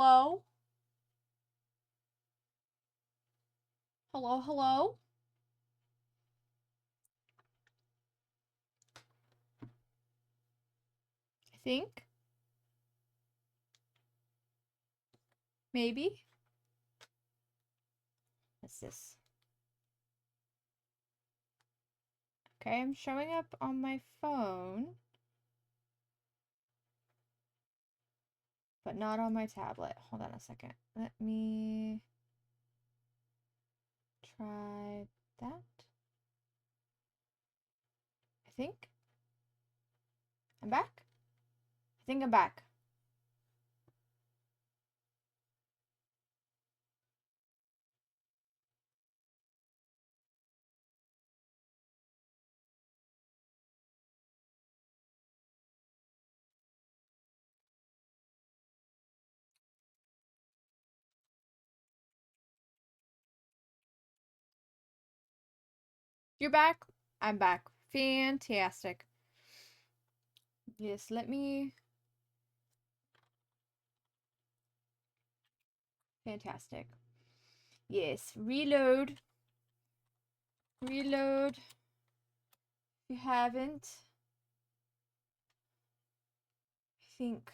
Hello? Hello, hello? I think. Maybe. What's this? Okay, I'm showing up on my phone, but not on my tablet. Hold on a second. Let me try that. I think. I'm back? I think I'm back. You're back? I'm back. Fantastic. Yes, let me... Fantastic. Yes, reload. Reload. If you haven't... I think...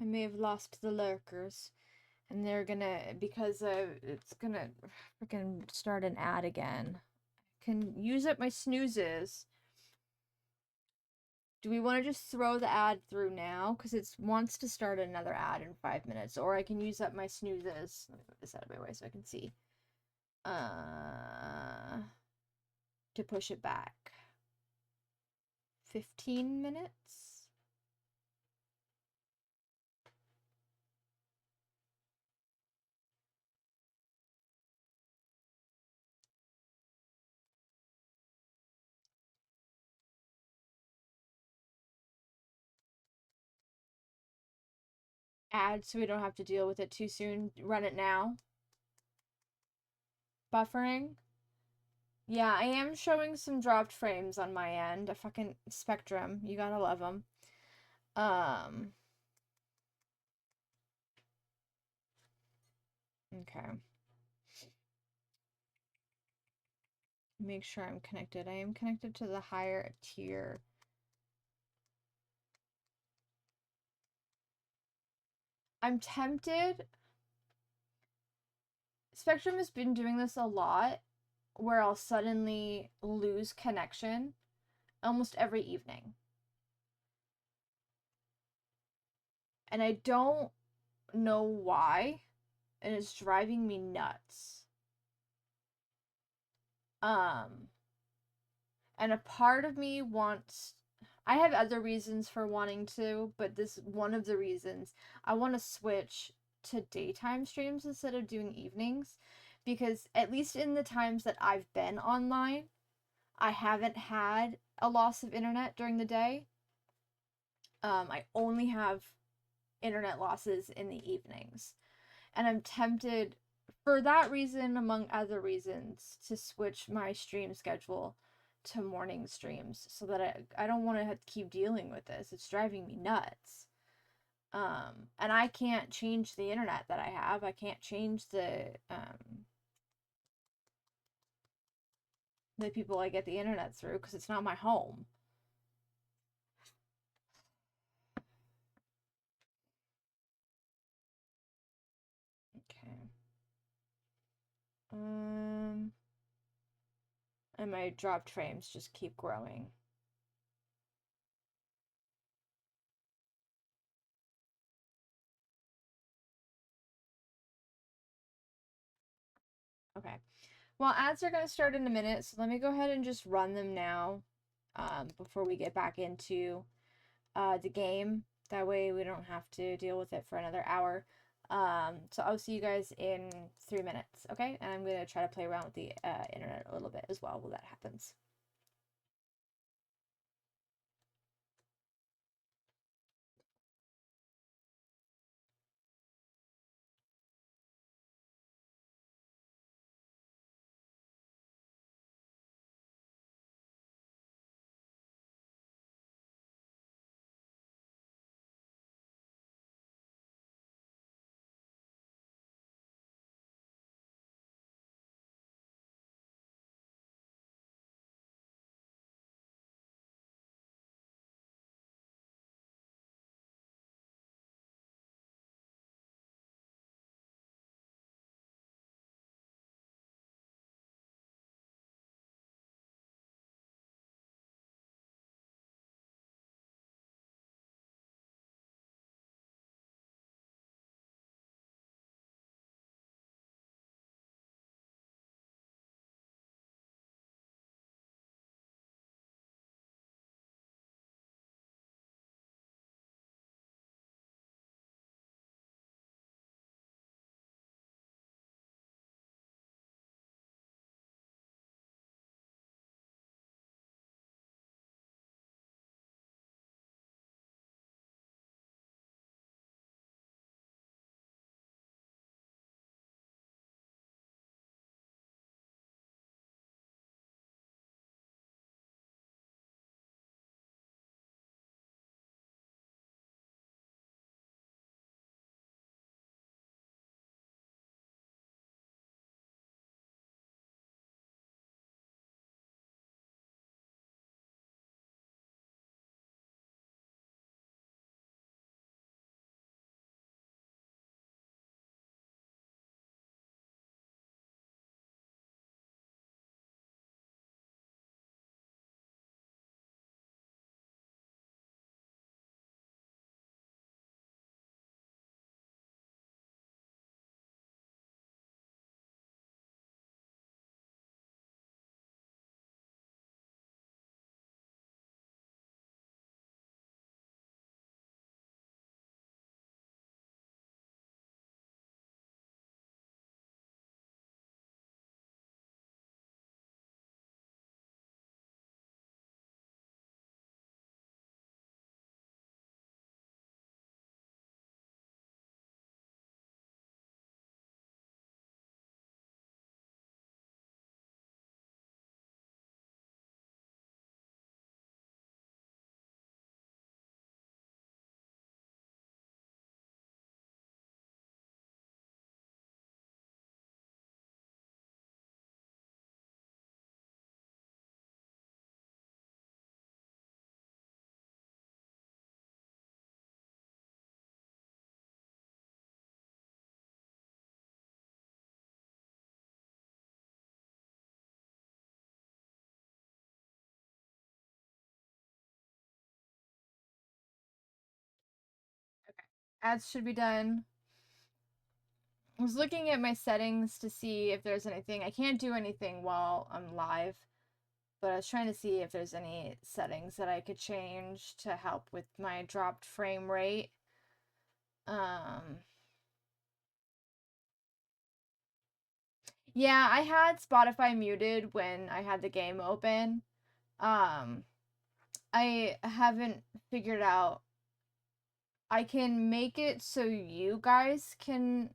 I may have lost the lurkers. And they're gonna, because it's gonna freaking start an ad again. I can use up my snoozes. Do we want to just throw the ad through now? Because it wants to start another ad in 5 minutes. Or I can use up my snoozes. Let me move this out of my way so I can see. To push it back. 15 minutes? Ad so we don't have to deal with it too soon. Run it now. Buffering. Yeah, I am showing some dropped frames on my end. A fucking Spectrum. You gotta love them. Okay. Make sure I'm connected. I am connected to the higher tier. I'm tempted. Spectrum has been doing this a lot, where I'll suddenly lose connection almost every evening. And I don't know why, and it's driving me nuts. And a part of me wants, I have other reasons for wanting to, but this one of the reasons I want to switch to daytime streams instead of doing evenings, because at least in the times that I've been online, I haven't had a loss of internet during the day. I only have internet losses in the evenings. And I'm tempted, for that reason, among other reasons, to switch my stream schedule to morning streams so that I don't want to have to keep dealing with this. It's driving me nuts. And I can't change the internet that I have. I can't change the people I get the internet through because it's not my home. Okay. And my dropped frames just keep growing. Okay. Well, ads are going to start in a minute, so let me go ahead and just run them now before we get back into the game. That way we don't have to deal with it for another hour. So I'll see you guys in 3 minutes, okay? And I'm going to try to play around with the internet a little bit as well while that happens. Ads should be done. I was looking at my settings to see if there's anything. I can't do anything while I'm live, but I was trying to see if there's any settings that I could change to help with my dropped frame rate. Yeah, I had Spotify muted when I had the game open. Um, I haven't figured out. I can make it so you guys can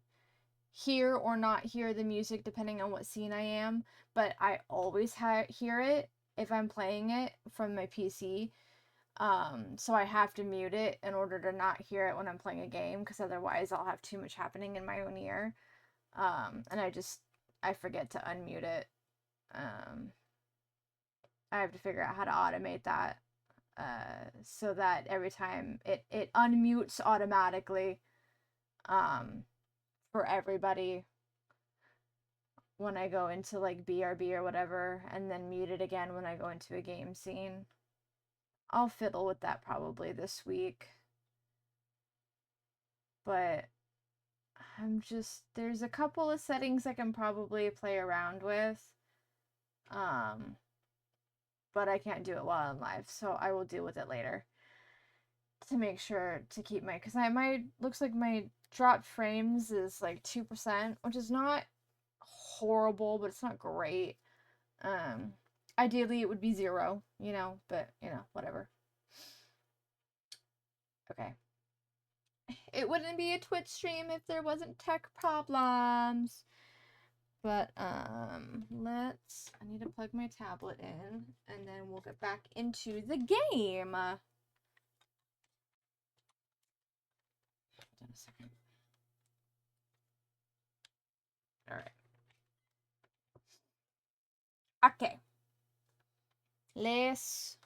hear or not hear the music depending on what scene I am, but I always hear it if I'm playing it from my PC. So I have to mute it in order to not hear it when I'm playing a game, because otherwise I'll have too much happening in my own ear. And I forget to unmute it. Um, I have to figure out how to automate that, so that every time it unmutes automatically, um, for everybody when I go into like BRB or whatever, and then mute it again when I go into a game scene. I'll fiddle with that probably this week. But there's a couple of settings I can probably play around with. Um, but I can't do it while I'm live, so I will deal with it later to make sure to keep because my looks like my drop frames is like 2%, which is not horrible, but it's not great. Um, Ideally it would be 0, but whatever. Okay. It wouldn't be a Twitch stream if there wasn't tech problems. But I need to plug my tablet in and then we'll get back into the game. Hold on a second. All right. Okay. Let's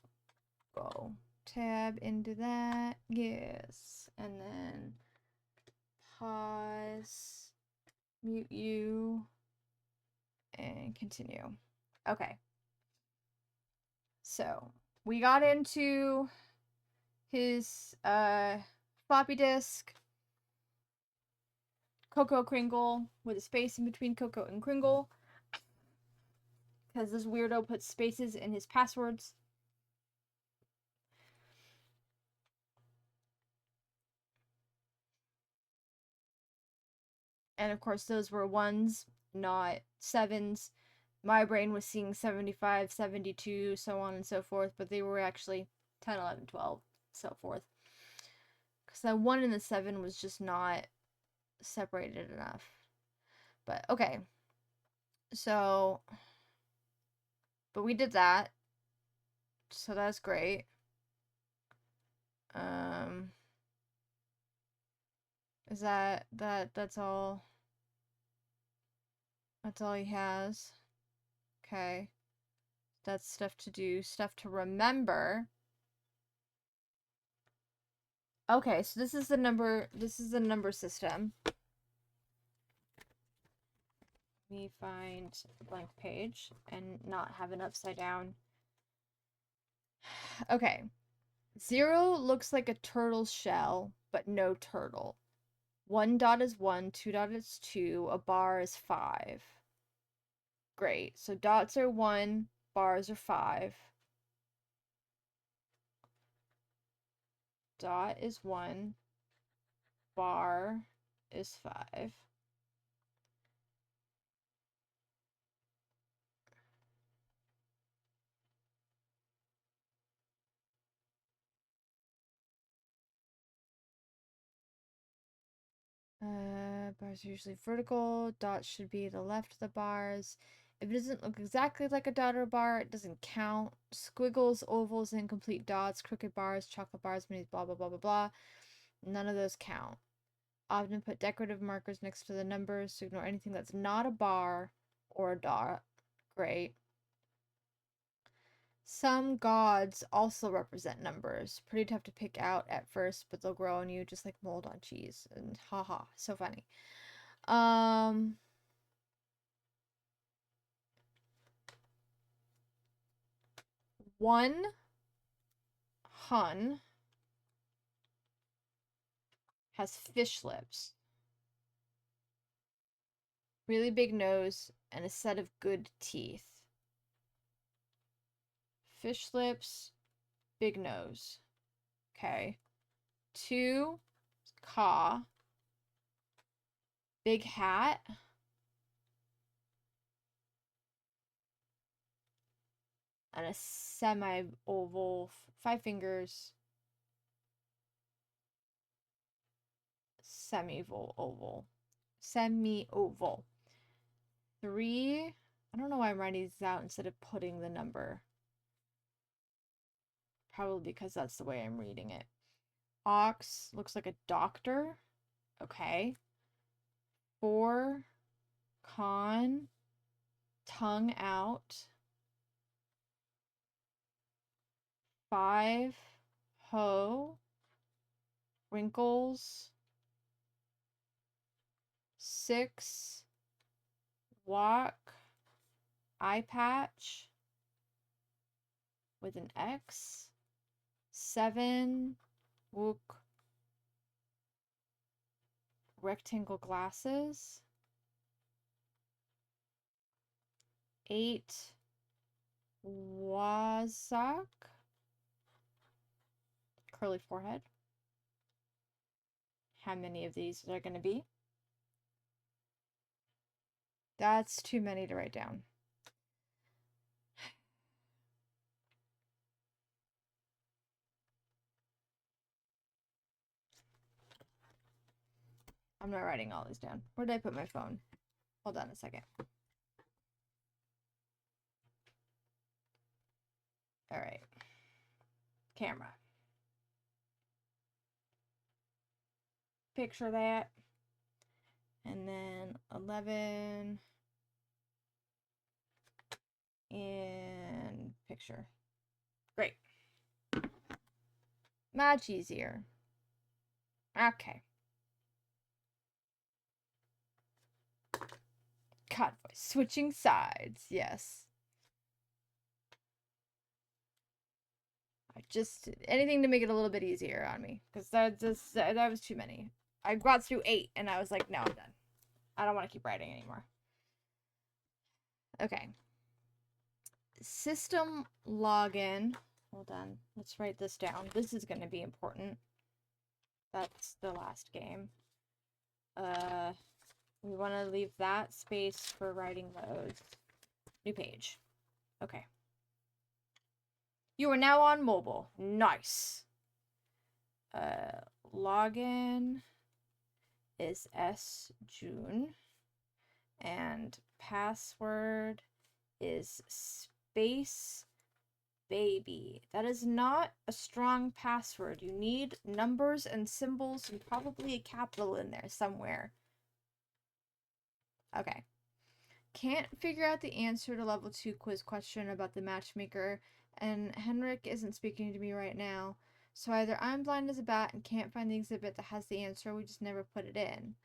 go. Tab into that. Yes. And then pause, mute you, and continue. Okay. So we got into his floppy disk, Coco Kringle, with a space in between Coco and Kringle, because this weirdo puts spaces in his passwords. And of course, those were ones, not sevens. My brain was seeing 75, 72, so on and so forth, but they were actually 10, 11, 12, so forth. Because the 1 and the 7 was just not separated enough. But okay. So, but we did that. So that's great. Is that's all? That's all he has? Okay. That's stuff to do, stuff to remember. Okay, so this is the number system. Let me find a blank page and not have an upside down. Okay. 0 looks like a turtle's shell, but no turtle. 1 dot is 1, 2 dot is 2, a bar is 5. Great. So dots are 1, bars are 5. Dot is 1, bar is 5. Bars are usually vertical. Dots should be the left of the bars. If it doesn't look exactly like a dot or a bar, it doesn't count. Squiggles, ovals, incomplete dots, crooked bars, chocolate bars, minis, blah, blah, blah, blah, blah. None of those count. Often put decorative markers next to the numbers to ignore anything that's not a bar or a dot. Great. Some gods also represent numbers. Pretty tough to pick out at first, but they'll grow on you just like mold on cheese. And haha, so funny. 1 hun has fish lips, really big nose, and a set of good teeth. Fish lips, big nose. Okay. 2, caw, big hat, and a semi-oval, 5 fingers, semi-oval. 3, I don't know why I'm writing these out instead of putting the number. Probably because that's the way I'm reading it. Ox looks like a doctor. Okay. 4, con, tongue out. 5, hoe, wrinkles. 6, walk, eye patch with an X. 7, wook, rectangle glasses. 8, wazak, curly forehead. How many of these are there going to be? That's too many to write down. I'm not writing all these down. Where did I put my phone? Hold on a second. All right. Camera. Picture that. And then 11. And picture. Great. Much easier. Okay. Convoy. Switching sides. Yes. I just anything to make it a little bit easier on me, because that was too many. I got through 8 and I was like, no, I'm done. I don't want to keep writing anymore. Okay. System login. Hold on. Let's write this down. This is going to be important. That's the last game. We want to leave that space for writing those. New page. Okay. You are now on mobile. Nice. Login is S-June. And password is space baby. That is not a strong password. You need numbers and symbols and probably a capital in there somewhere. Okay. Can't figure out the answer to level 2 quiz question about the matchmaker, and Henrik isn't speaking to me right now. So either I'm blind as a bat and can't find the exhibit that has the answer, or we just never put it in.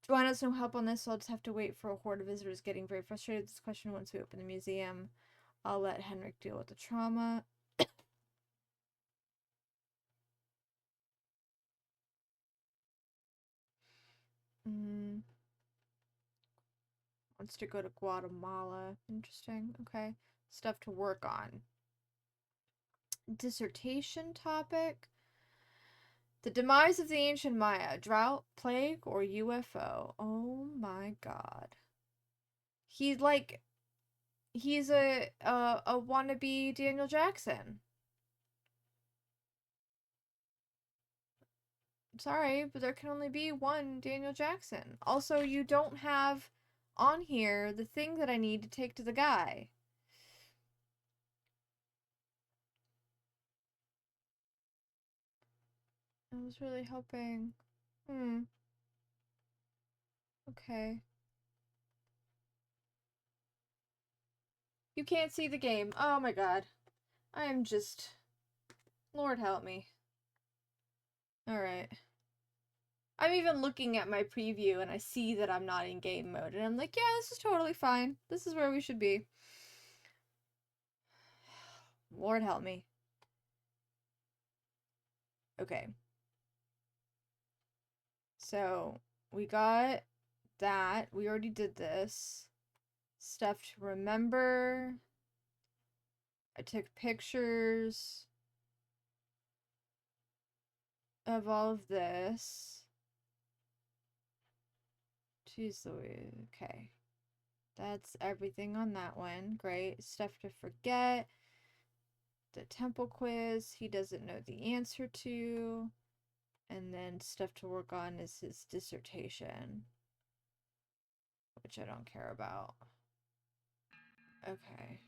Joanna has no help on this, so I'll just have to wait for a horde of visitors getting very frustrated with this question once we open the museum. I'll let Henrik deal with the trauma. Wants to go to Guatemala. Interesting. Okay. Stuff to work on. Dissertation topic. The demise of the ancient Maya. Drought, plague, or UFO? Oh my god. He's a wannabe Daniel Jackson. Sorry, but there can only be one Daniel Jackson. Also, you don't have on here the thing that I need to take to the guy. I was really hoping. Okay. You can't see the game. Oh my god. I am just... Lord help me. Alright. I'm even looking at my preview and I see that I'm not in game mode. And I'm like, yeah, this is totally fine. This is where we should be. Lord help me. Okay. So, we got that. We already did this. Stuff to remember. I took pictures of all of this. Jeez Louise. Okay. That's everything on that one. Great. Stuff to forget. The temple quiz he doesn't know the answer to. And then stuff to work on is his dissertation, which I don't care about. Okay.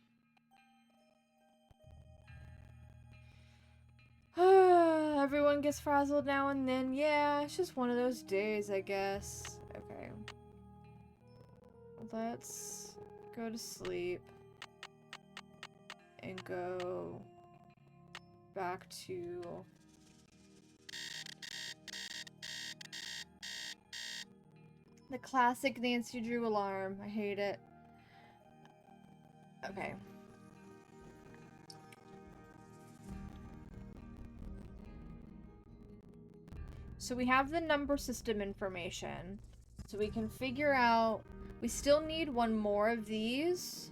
Everyone gets frazzled now and then. Yeah, it's just one of those days, I guess. Okay. Let's go to sleep and go back to the classic Nancy Drew alarm. I hate it. Okay. So we have the number system information. So we can figure out... We still need one more of these.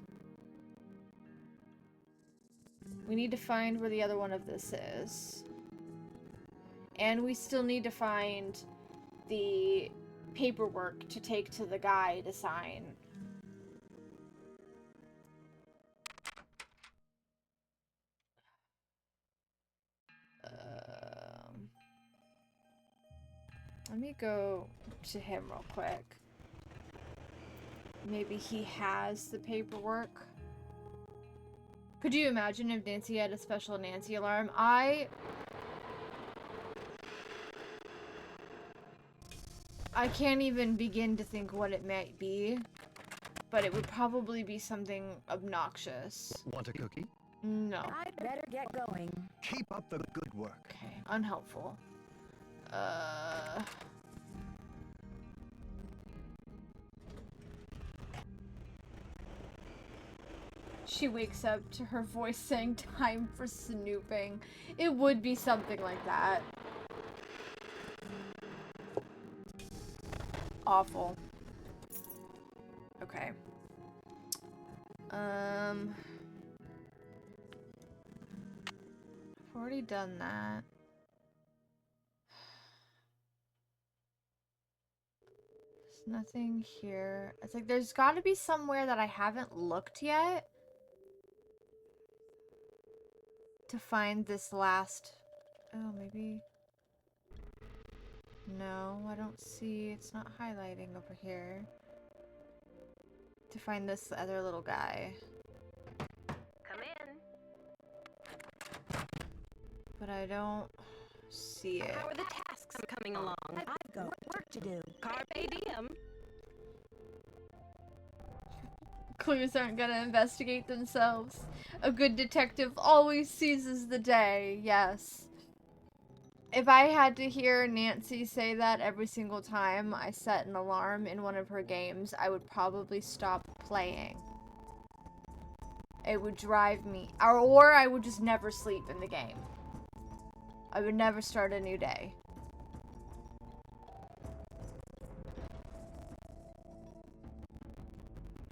We need to find where the other one of this is. And we still need to find the paperwork to take to the guy to sign. Let me go to him real quick. Maybe he has the paperwork. Could you imagine if Nancy had a special Nancy alarm? I can't even begin to think what it might be, but it would probably be something obnoxious. Want a cookie? No. I'd better get going. Keep up the good work. Okay, unhelpful. She wakes up to her voice saying time for snooping. It would be something like that. Awful. Okay. I've already done that. There's nothing here. It's like there's got to be somewhere that I haven't looked yet to find this last... Oh, maybe... No, I don't see... It's not highlighting over here. To find this other little guy. Come in. But I don't see it. How are the tasks coming along? I've got work to do. Carpe diem. Clues aren't gonna investigate themselves. A good detective always seizes the day, yes. If I had to hear Nancy say that every single time I set an alarm in one of her games, I would probably stop playing. It would drive me, or I would just never sleep in the game. I would never start a new day.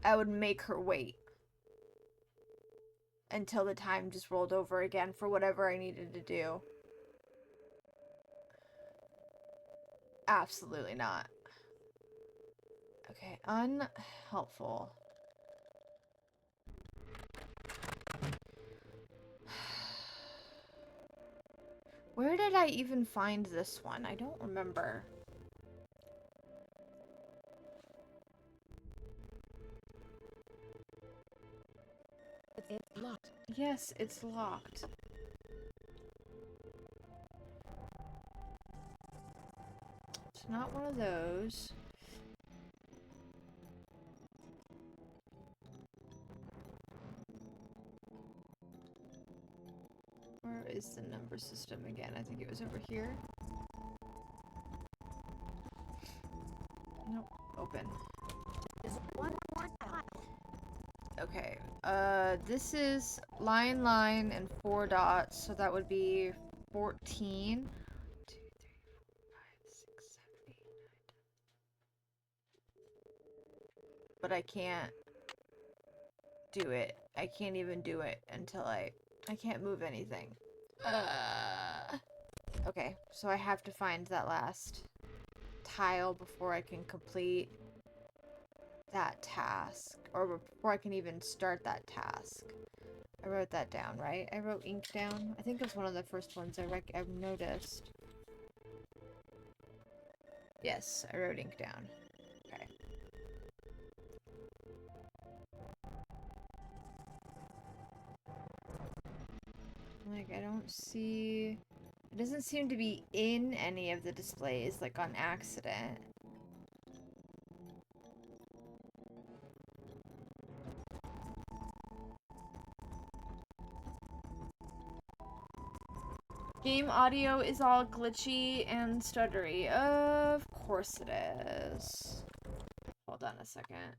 I would make her wait until the time just rolled over again for whatever I needed to do. Absolutely not. Okay, unhelpful. Where did I even find this one? I don't remember. It's locked. Yes, it's locked. It's not one of those. Where is the number system again? I think it was over here. Nope. Open. There's one more tile. Okay. This is line, and 4 dots, so that would be 14. 1, 2, 3, 4, 5, 6, 7, 8, 9, but I can't do it. I can't even do it until I can't move anything. Okay, so I have to find that last tile before I can complete that task, or before I can even start that task. I wrote that down, right? I wrote ink down. I think it was one of the first ones I've noticed. Yes, I wrote ink down. Okay. Like, I don't see... It doesn't seem to be in any of the displays, like, on accident. Game audio is all glitchy and stuttery. Of course it is. Hold on a second.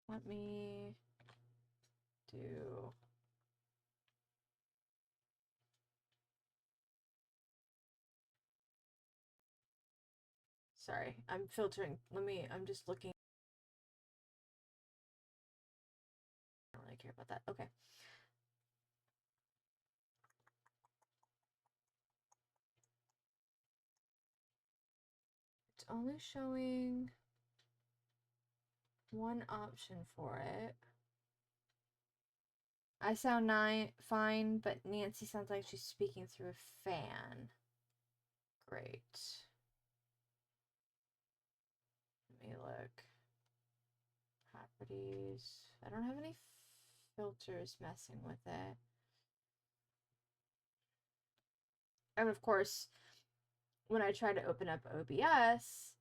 Let me do... Sorry, I'm filtering. I'm just looking. I don't really care about that. Okay. It's only showing one option for it. I sound fine, but Nancy sounds like she's speaking through a fan. Great. Let me look. Properties. I don't have any filters messing with it. And of course, when I try to open up OBS,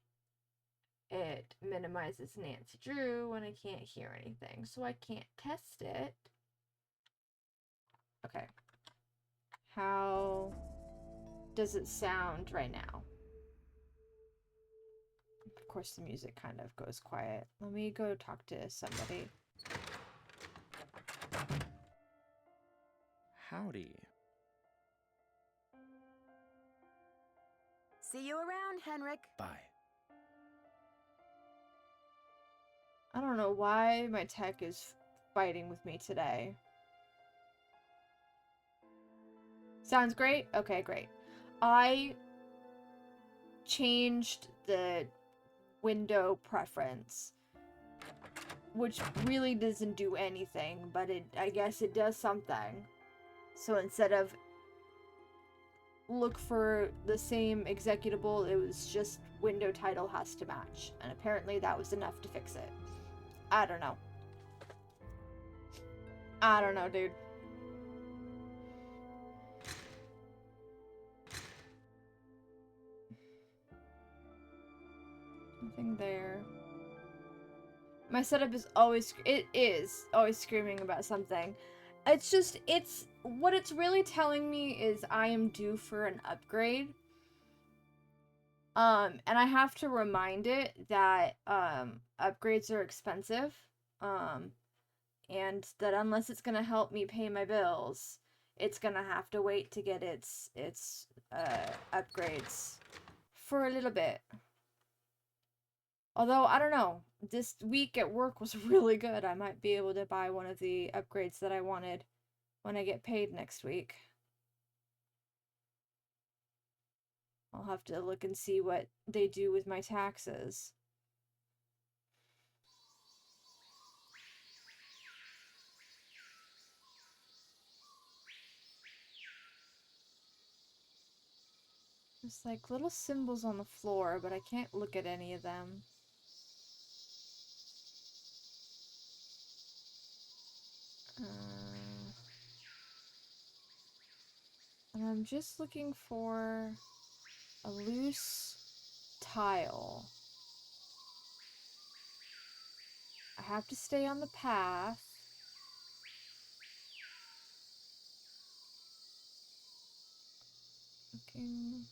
it minimizes Nancy Drew when I can't hear anything, so I can't test it. Okay. How does it sound right now? Of course, the music kind of goes quiet. Let me go talk to somebody. Howdy. See you around, Henrik. Bye. I don't know why my tech is fighting with me today. Sounds great? Okay, great. I changed the window preference, which really doesn't do anything, but I guess it does something. So instead of look for the same executable, it was just window title has to match, and apparently that was enough to fix it. I don't know. I don't know, dude. Nothing there. My setup is always, it is always screaming about something. It's just, what it's really telling me is I am due for an upgrade. And I have to remind it that, upgrades are expensive. And that unless it's gonna help me pay my bills, it's gonna have to wait to get its upgrades for a little bit. Although, I don't know, this week at work was really good. I might be able to buy one of the upgrades that I wanted when I get paid next week. I'll have to look and see what they do with my taxes. There's like little symbols on the floor, but I can't look at any of them. And I'm just looking for a loose tile. I have to stay on the path. Looking...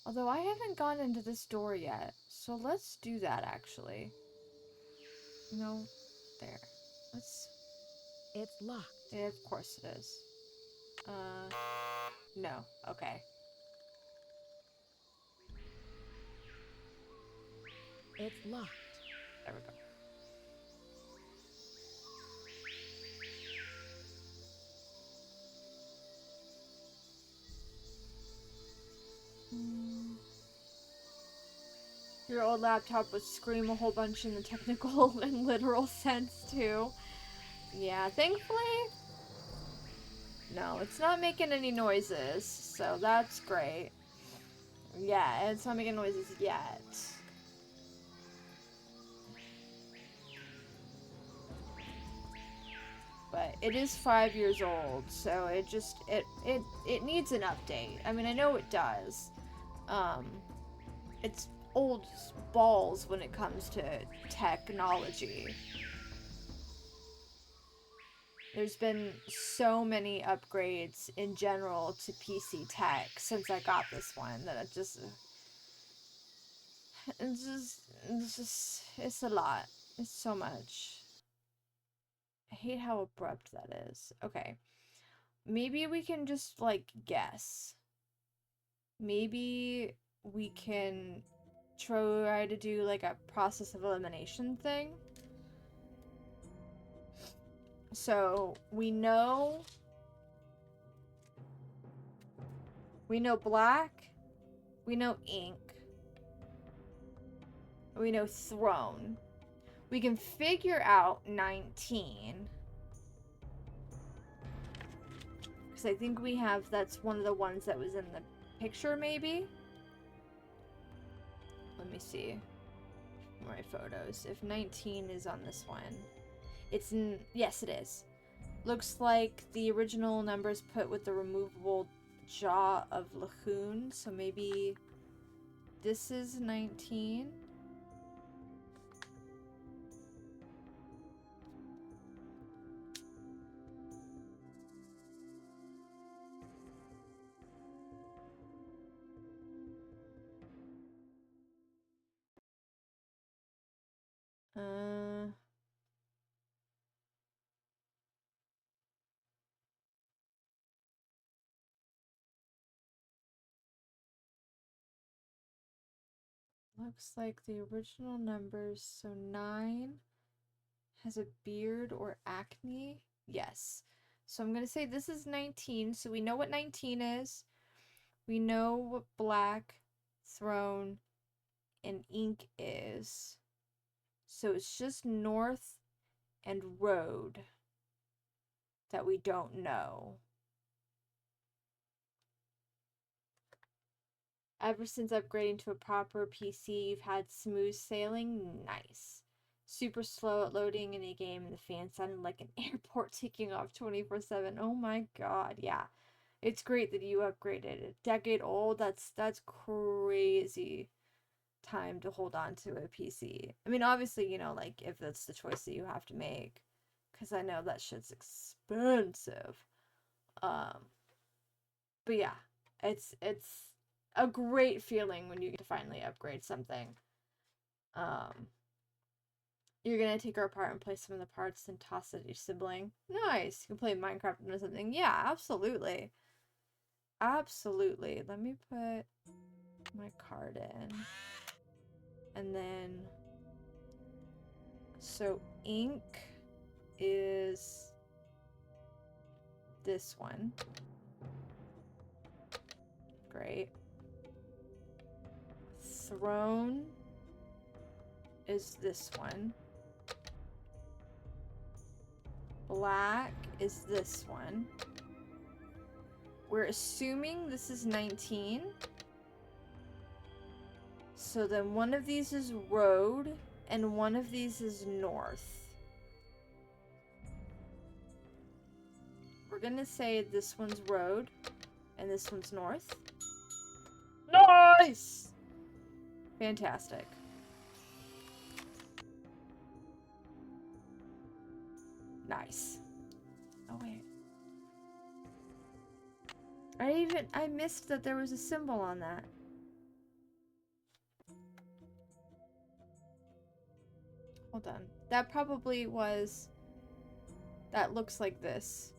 Although I haven't gone into this door yet, so let's do that actually. No, there. Let's... It's locked. Yeah, of course it is. No. Okay. It's locked. There we go. Your old laptop would scream a whole bunch in the technical and literal sense, too. Yeah, thankfully... No, it's not making any noises, so that's great. Yeah, it's not making noises yet. But it is 5 years old, so it needs an update. I mean, I know it does. It's old balls when it comes to technology. There's been so many upgrades in general to PC tech since I got this one that it's a lot. It's so much. I hate how abrupt that is. Okay. Maybe we can just, like, guess. Maybe we can try to do, like, a process of elimination thing. So, we know black, we know ink, we know throne. We can figure out 19. Because I think we have, that's one of the ones that was in the picture, maybe? Let me see my photos. If 19 is on this one. Yes, it is. Looks like the original numbers put with the removable jaw of Lahoon, so maybe this is 19. Looks like the original numbers, so 9 has a beard or acne. Yes. So I'm going to say this is 19, so we know what 19 is. We know what black, throne, and ink is. So it's just north and road that we don't know. Ever since upgrading to a proper PC, you've had smooth sailing? Nice. Super slow at loading in a game, and the fan sounded like an airport ticking off 24/7. Oh my god, yeah. It's great that you upgraded. A decade old, that's crazy time to hold on to a PC. I mean, obviously, you know, like, if that's the choice that you have to make. Because I know that shit's expensive. But yeah, it's a great feeling when you get to finally upgrade something. You're gonna take her apart and play some of the parts and toss it at your sibling. Nice. You can play Minecraft or something. Yeah, absolutely. Absolutely. Let me put my card in. And then... So, ink is this one. Great. Throne is this one. Black is this one. We're assuming this is 19. So then one of these is road and one of these is north. We're gonna say this one's road and this one's north. Nice! Fantastic. Nice. Oh, wait. I missed that there was a symbol on that. Hold on. That probably was... That looks like this.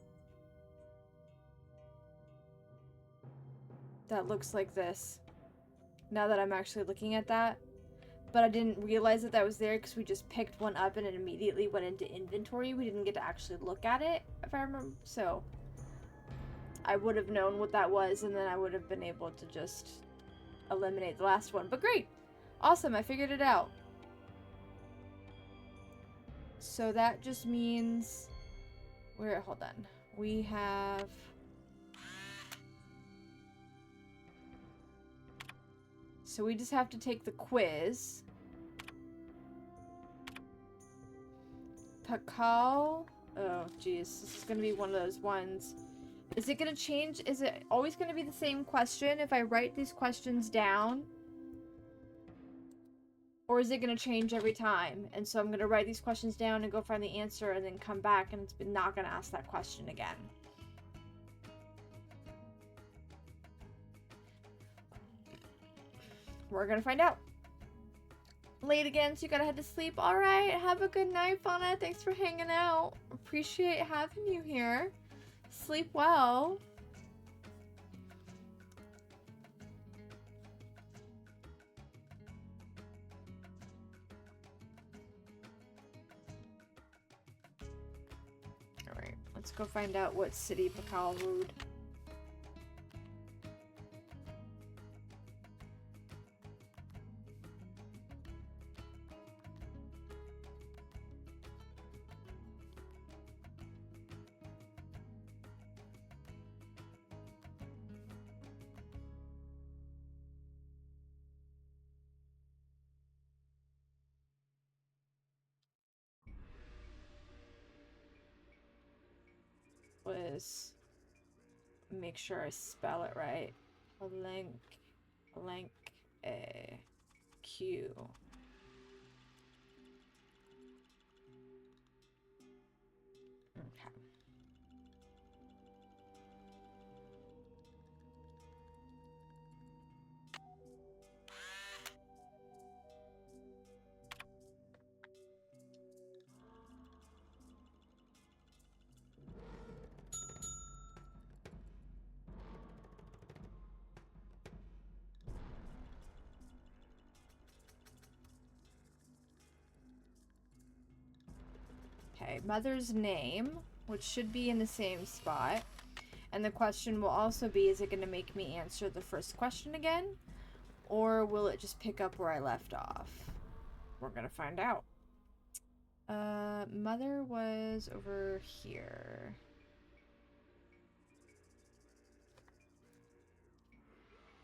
That looks like this. Now that I'm actually looking at that. But I didn't realize that that was there because we just picked one up and it immediately went into inventory. We didn't get to actually look at it, if I remember. So, I would have known what that was and then I would have been able to just eliminate the last one. But great! Awesome, I figured it out. So that just means... hold on. We have... So we just have to take the quiz. Pakal. Oh, geez. This is going to be one of those ones. Is it going to change? Is it always going to be the same question if I write these questions down? Or is it going to change every time? And so I'm going to write these questions down and go find the answer and then come back and it's not going to ask that question again. We're going to find out. Late again, so you gotta head to sleep. Alright, have a good night, Fauna. Thanks for hanging out. Appreciate having you here. Sleep well. Alright, let's go find out what city Pakal ruled. Was make sure I spell it right. Blank A Q. Okay. Okay, mother's name, which should be in the same spot. And the question will also be, is it going to make me answer the first question again? Or will it just pick up where I left off? We're going to find out. Mother was over here.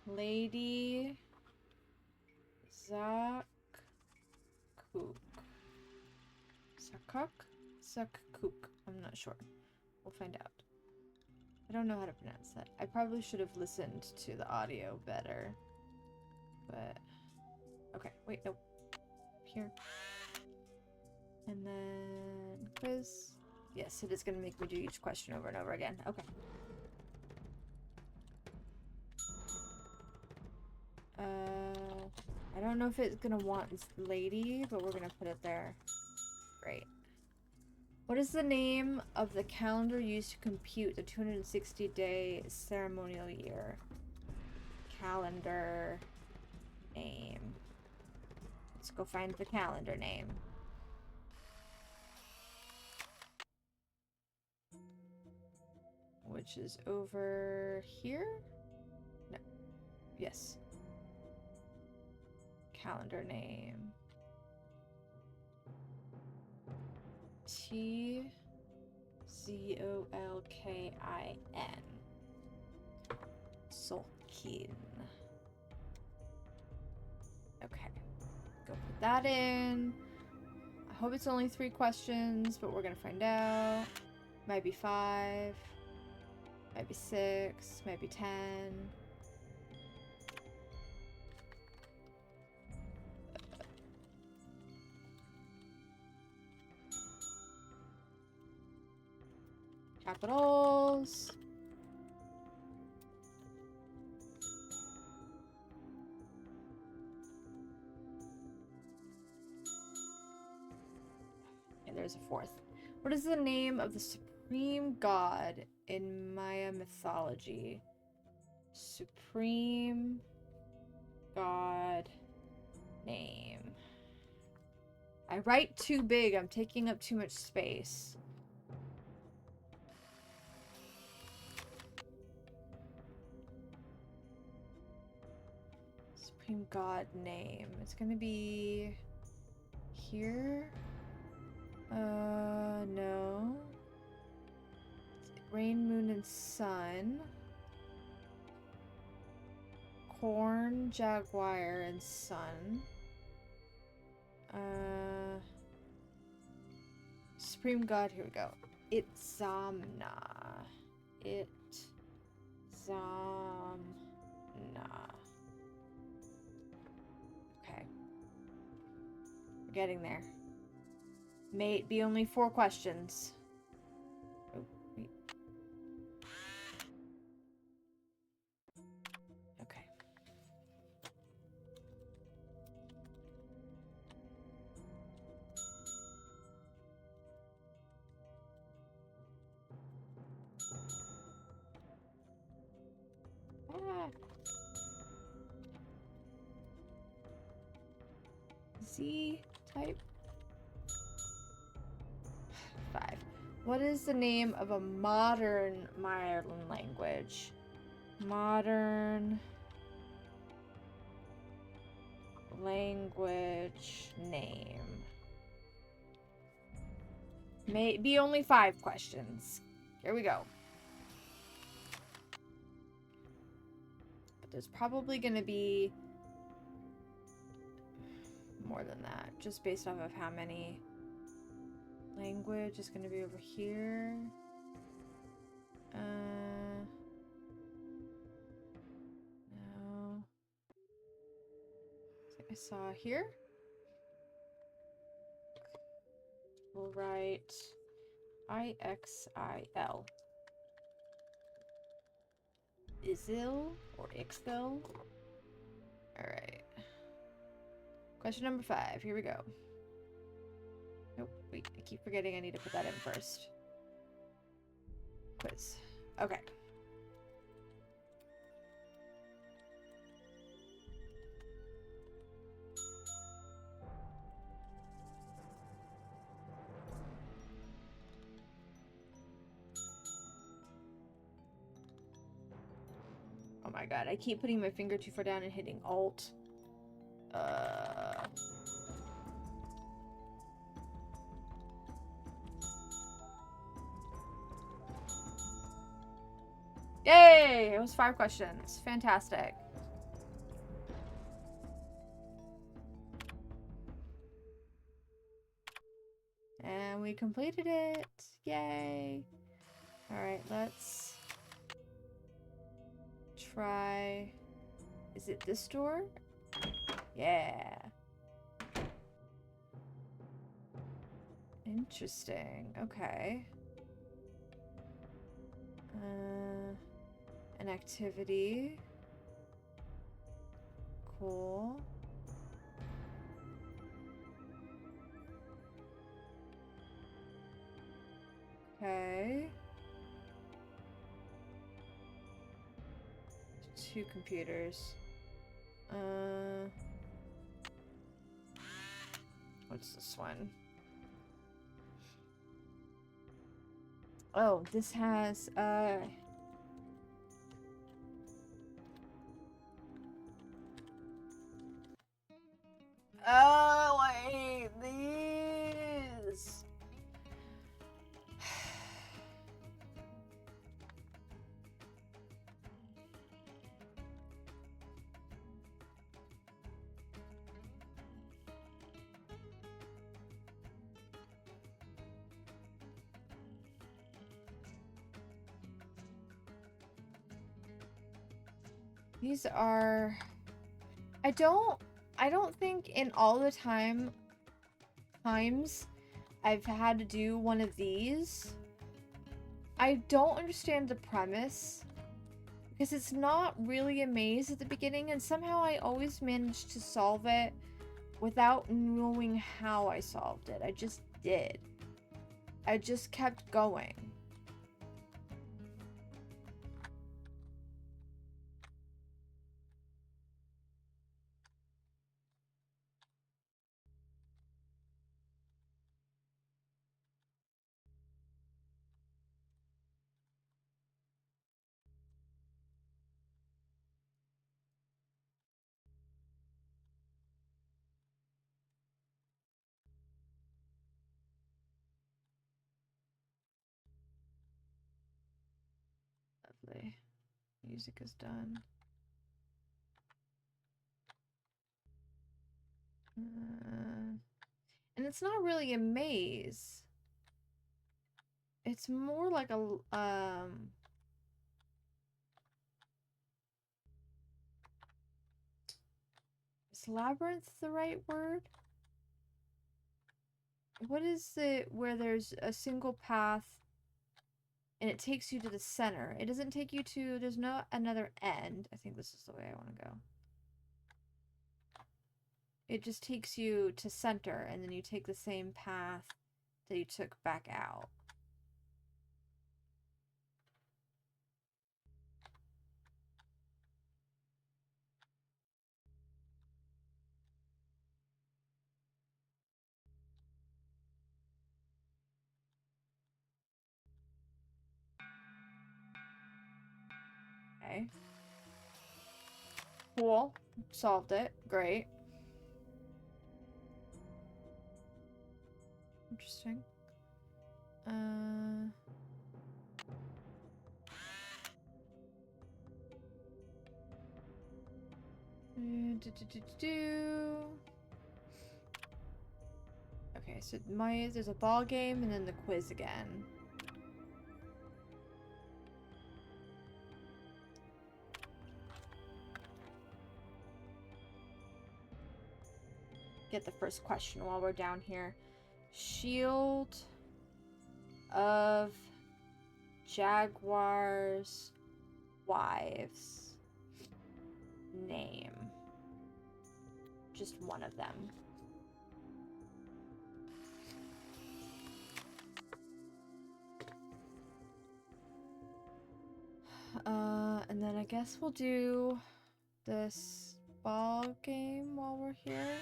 Lady Zakuk. Zakuk? I'm not sure. We'll find out. I don't know how to pronounce that. I probably should have listened to the audio better. But... okay, wait, nope. Here. And then... quiz. Yes, it is going to make me do each question over and over again. Okay. I don't know if it's going to want this lady, but we're going to put it there. Great. What is the name of the calendar used to compute the 260-day ceremonial year? Calendar name. Let's go find the calendar name. Which is over here? No. Yes. Calendar name. Tzolkin. Tzolkin. Okay. Go put that in. I hope it's only 3 questions, but we're gonna find out. Might be 5. Might be 6. Might be 10. Capitals. there's a fourth. What is the name of the supreme god in Maya mythology? Supreme god name. I write too big. I'm taking up too much space. Supreme god name. It's gonna be here. No. Rain, moon, and sun. Corn, jaguar, and sun. Supreme god, here we go. Itzamna. Okay. We're getting there. May it be only 4 questions. Oh, wait. Okay. Z type. 5. What is the name of a modern Mayan language? Modern language name. May it be only 5 questions. Here we go. But there's probably going to be more than that, just based off of how many. Language is going to be over here. No. I saw here. We'll write IXIL. Izil or Ixil. Alright. Question number 5. Here we go. Nope, wait, I keep forgetting I need to put that in first. Quiz. Okay. Oh my god, I keep putting my finger too far down and hitting Alt. Yay! It was 5 questions. Fantastic. And we completed it. Yay. Alright, let's try... Is it this door? Yeah. Interesting. Okay. An activity. Cool. Okay. 2 computers. What's this one? Oh, this has, oh, I hate these. These are... I don't think in all the times I've had to do one of these, I don't understand the premise, because it's not really a maze at the beginning, and somehow I always manage to solve it without knowing how I solved it. I just did. I just kept going. Lovely. Music is done. And it's not really a maze. It's more like a, is labyrinth the right word? What is it where there's a single path and it takes you to the center? It doesn't take you to, there's no another end. I think this is the way I want to go. It just takes you to center and then you take the same path that you took back out. Okay. Cool. Solved it. Great. Interesting. Okay, so there's a ball game and then the quiz again. Get the first question while we're down here. Shield of Jaguar's wives. Name. Just one of them. And then I guess we'll do this ball game while we're here.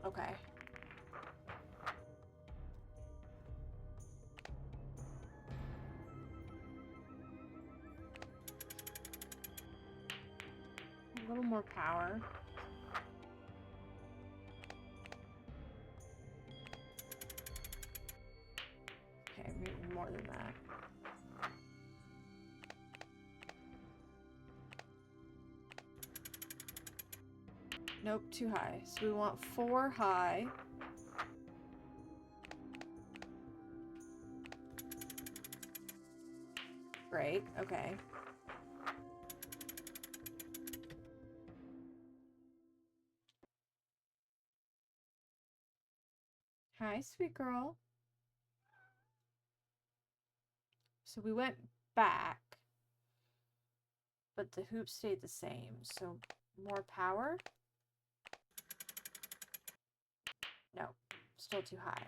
Okay. A little more power. Okay, maybe more than that. Nope, too high. So we want 4 high. Great, okay. Hi, sweet girl. So we went back, but the hoop stayed the same. So more power? No, still too high.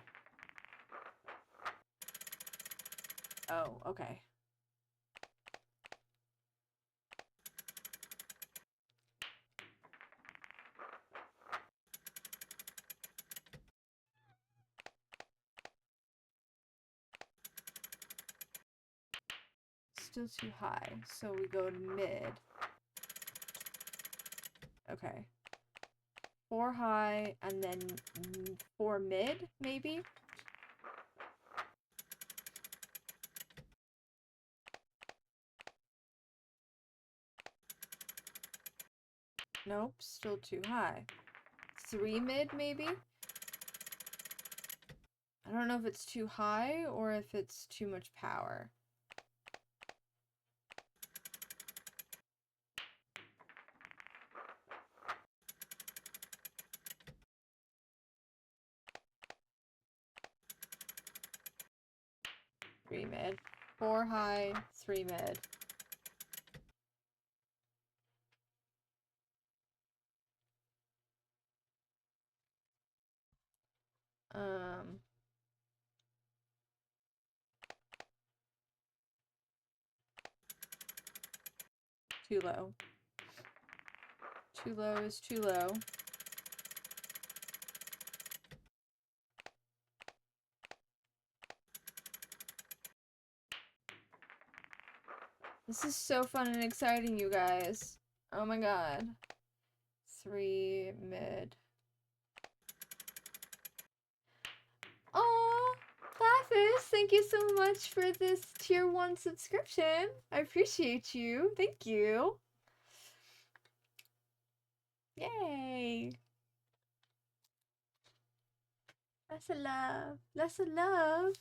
Oh, okay. Still too high, so we go to mid. Okay. 4 high, and then 4 mid, maybe? Nope, still too high. 3 mid, maybe? I don't know if it's too high or if it's too much power. 3 mid. 4 high, 3 mid. Too low. Too low is too low. This is so fun and exciting, you guys. Oh my god. 3 mid. Aw, Laphis, thank you so much for this tier 1 subscription. I appreciate you. Thank you. Yay. Lots of love. Lots of love.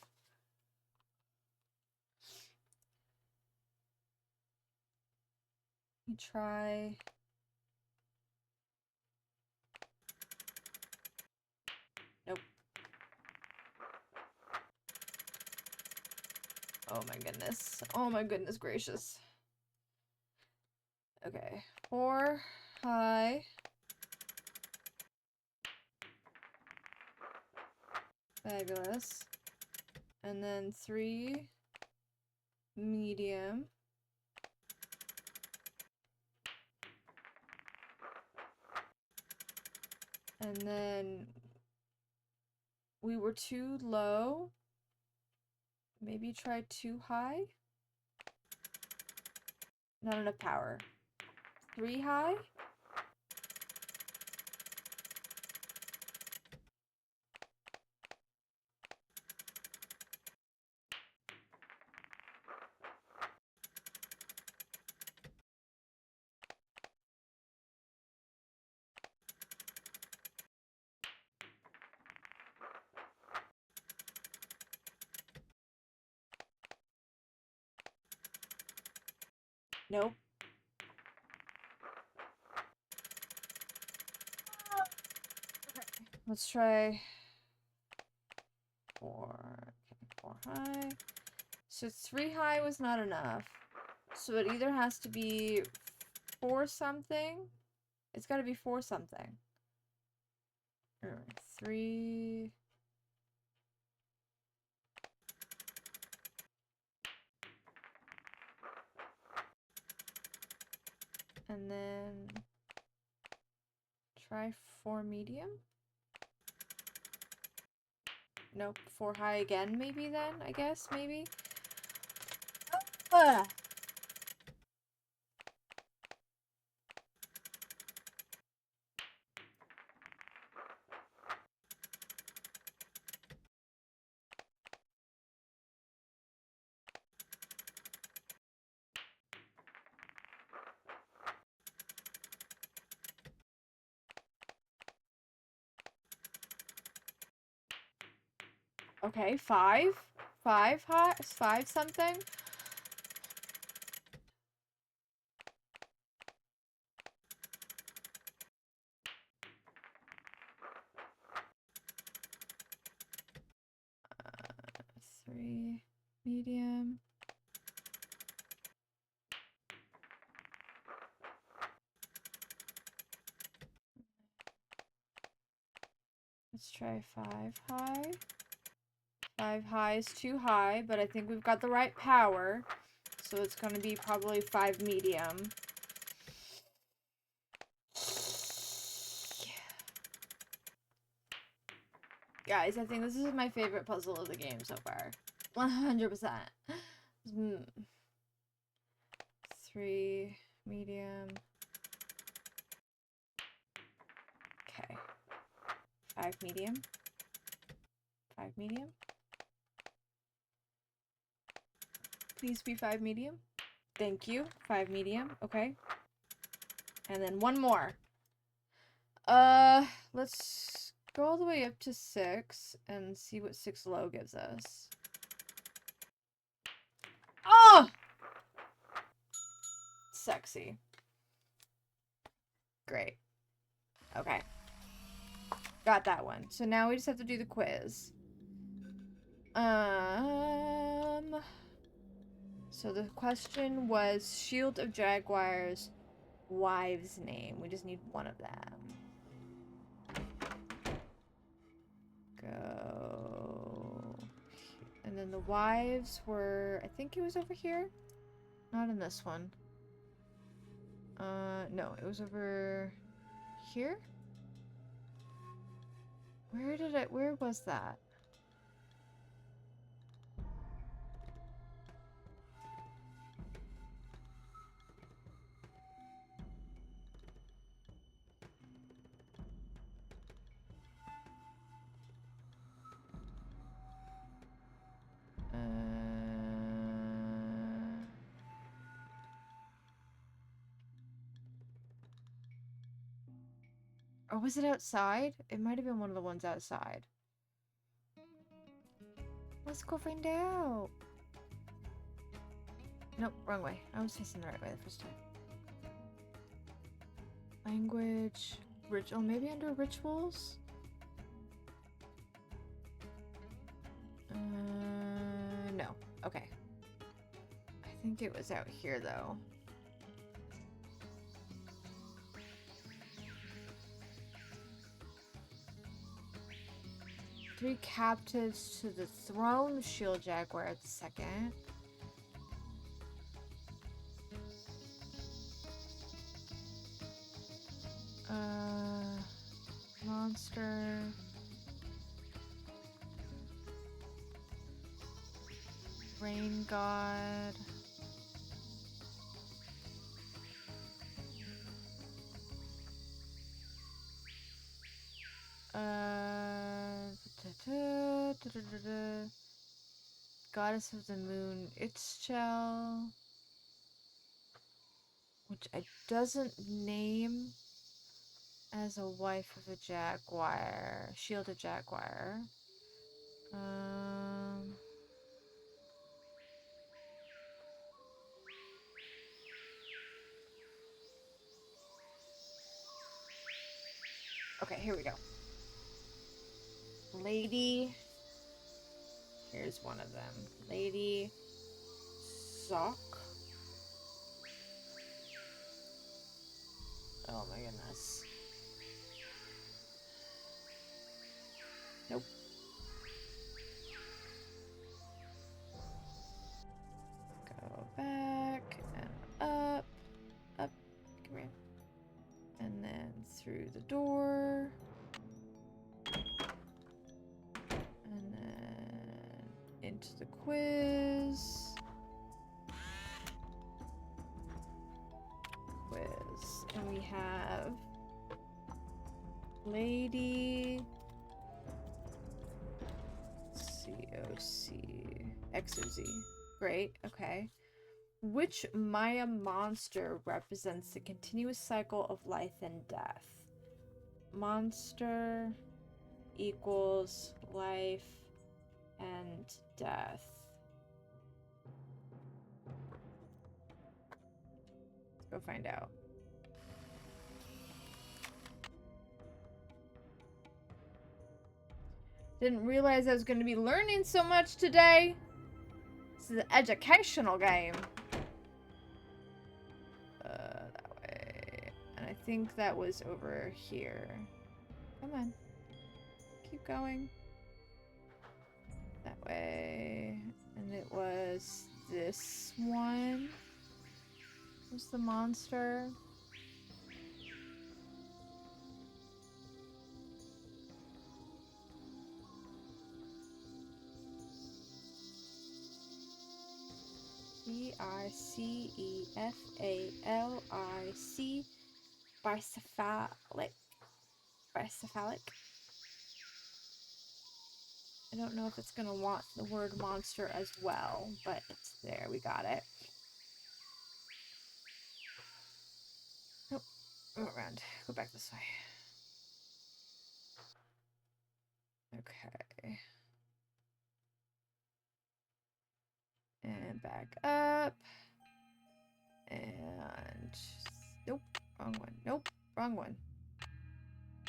Let me try. Nope. Oh my goodness. Oh my goodness gracious. Okay. 4 high. Fabulous. And then 3 medium. And then we were too low. Maybe try too high. Not enough power. 3 high. Nope. Let's try 4. Okay, 4 high. So 3 high was not enough. So it either has to be 4 something. It's got to be 4 something. Or 3. And then try 4 medium. Nope, 4 high again, maybe then, I guess, maybe. Okay, 5. 5 high, 5 something. Uh, 3 medium. Let's try 5 high. 5 high is too high, but I think we've got the right power. So it's going to be probably 5 medium. Guys, I think this is my favorite puzzle of the game so far. 100%. 3 medium. Okay. 5 medium. 5 medium. Please be 5 medium. Thank you. 5 medium. Okay. And then 1 more. Let's go all the way up to 6 and see what 6 low gives us. Oh! Sexy. Great. Okay. Got that one. So now we just have to do the quiz. So the question was Shield of Jaguar's wife's name. We just need one of them. Go. And then the wives were, I think it was over here. Not in this one. No, it was over here? Where was that? Or was it outside? It might have been one of the ones outside. Let's go find out. Nope, wrong way. I was facing the right way the first time. Language. Ritual. Maybe under rituals? No. Okay. I think it was out here though. Three captives to the throne, Shield Jaguar at the second. Monster. Rain God. Goddess of the Moon, Itzchel, which I doesn't name as a wife of a jaguar, Shield of Jaguar. Okay, here we go. Lady. Here's one of them. Lady Sock. Oh my goodness. Nope. Go back and up. Up. Come here. And then through the door. And then into the quiz. And we have Lady XOZ. Great, okay. Which Maya monster represents the continuous cycle of life and death? Monster equals life and death. Let's go find out. Didn't realize I was going to be learning so much today. This is an educational game. That way. And I think that was over here. Come on. Keep going. That way. And it was this one. Was the monster. Bicefalic. Bicephalic. I don't know if it's gonna want the word monster as well, but it's there. We got it. Nope. Go around. Go back this way. Okay. And back up. And nope, wrong one. Nope, wrong one.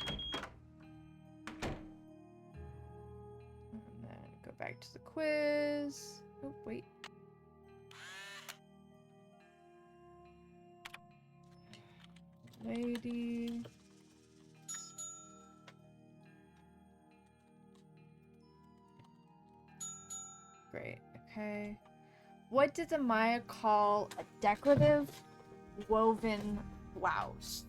And then go back to the quiz. Oh, wait. lady. Great, okay. What did the Maya call a decorative woven blouse?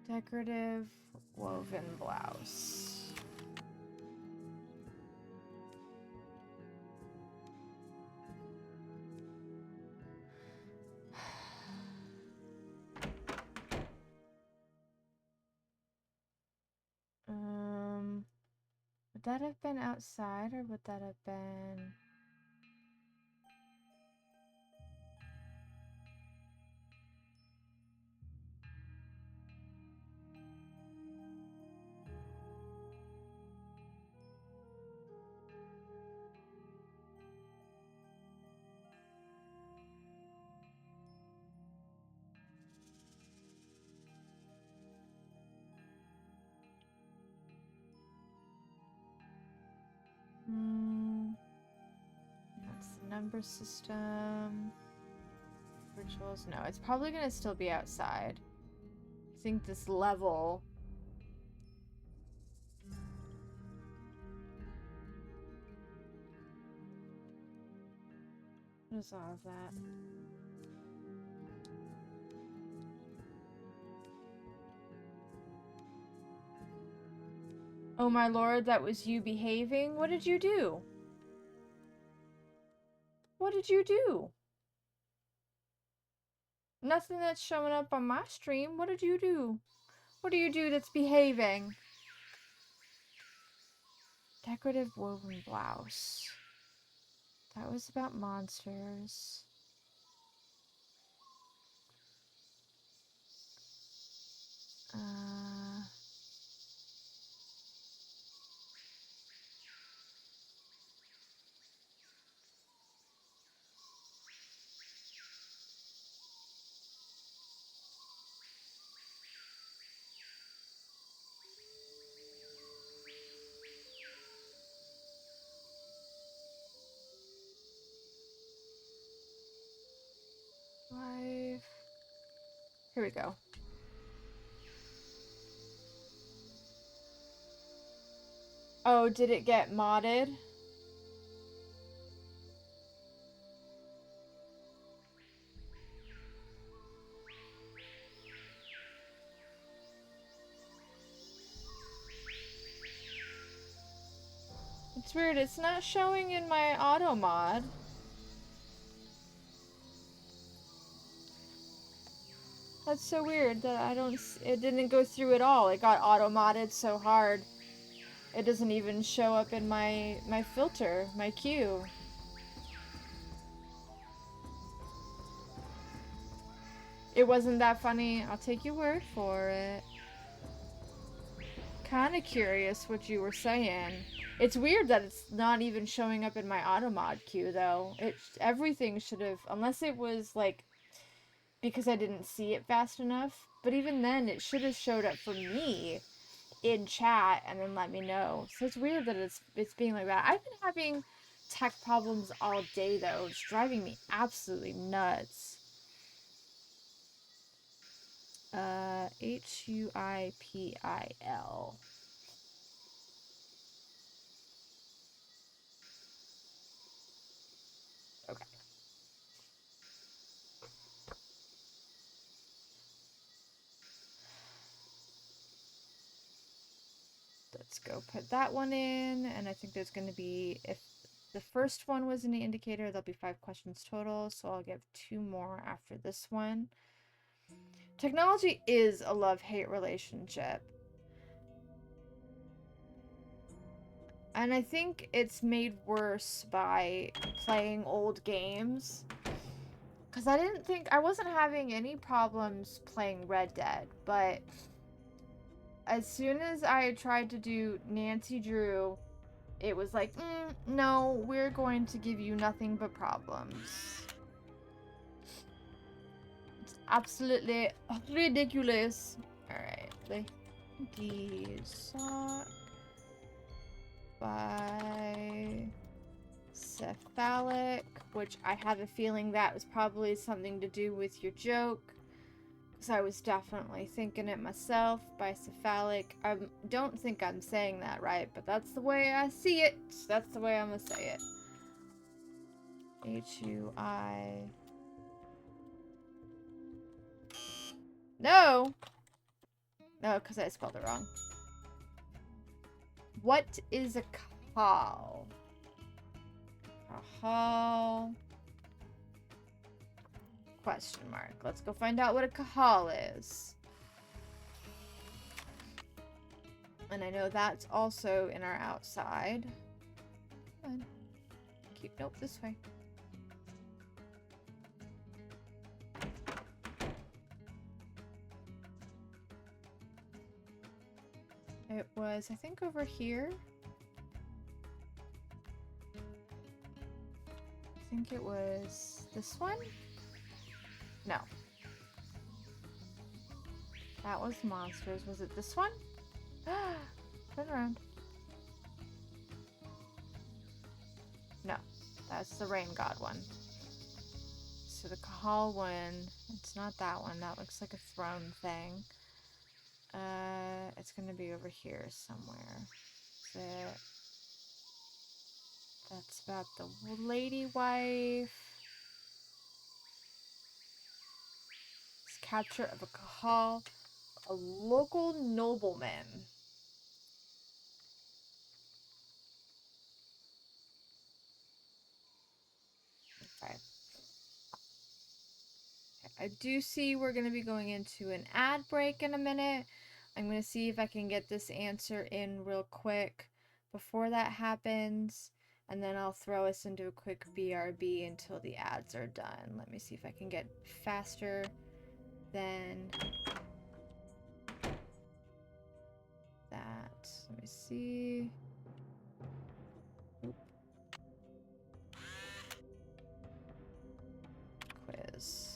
Decorative woven blouse. Would that have been outside or would that have been... That's the number system. Rituals. No, it's probably gonna still be outside. I think this level. What is all of that? Oh my lord, that was you behaving? What did you do? What did you do? Nothing that's showing up on my stream. What did you do? What do you do that's behaving? Decorative woven blouse. That was about monsters. Live. Here we go. Oh, did it get modded? It's weird, it's not showing in my auto mod. That's so weird that I don't... It didn't go through at all. It got auto modded so hard. It doesn't even show up in my filter, my queue. It wasn't that funny. I'll take your word for it. Kinda curious what you were saying. It's weird that it's not even showing up in my automod queue, though. Everything should have... Unless it was, like, because I didn't see it fast enough. But even then, it should have showed up for me in chat and then let me know. So it's weird that it's being like that. I've been having tech problems all day, though. It's driving me absolutely nuts. Huipil. Okay. Let's go put that one in, and I think there's going to be, if the first one was an indicator, there'll be 5 questions total, so I'll give 2 more after this one. Technology is a love-hate relationship. And I think it's made worse by playing old games. Because I wasn't having any problems playing Red Dead, but as soon as I tried to do Nancy Drew, it was like, no, we're going to give you nothing but problems. It's absolutely ridiculous. Alright, these Bicephalic, which I have a feeling that was probably something to do with your joke. Because I was definitely thinking it myself. Bicephalic. I don't think I'm saying that right, but that's the way I see it. That's the way I'm going to say it. H-U-I... No! No, because I spelled it wrong. What is a call? A call. Question mark. Let's go find out what a call is. And I know that's also in our outside. Come on. Nope, this way. It was, I think, over here. I think it was this one? No. That was monsters. Was it this one? Turn around. No. That's the rain god one. So the Kahal one, it's not that one. That looks like a throne thing. It's gonna be over here somewhere. That's about the lady wife. It's capture of a Kahal, a local nobleman. Okay. I do see we're going to be going into an ad break in a minute. I'm going to see if I can get this answer in real quick before that happens. And then I'll throw us into a quick BRB until the ads are done. Let me see if I can get faster than that. Let me see. Oop. Quiz.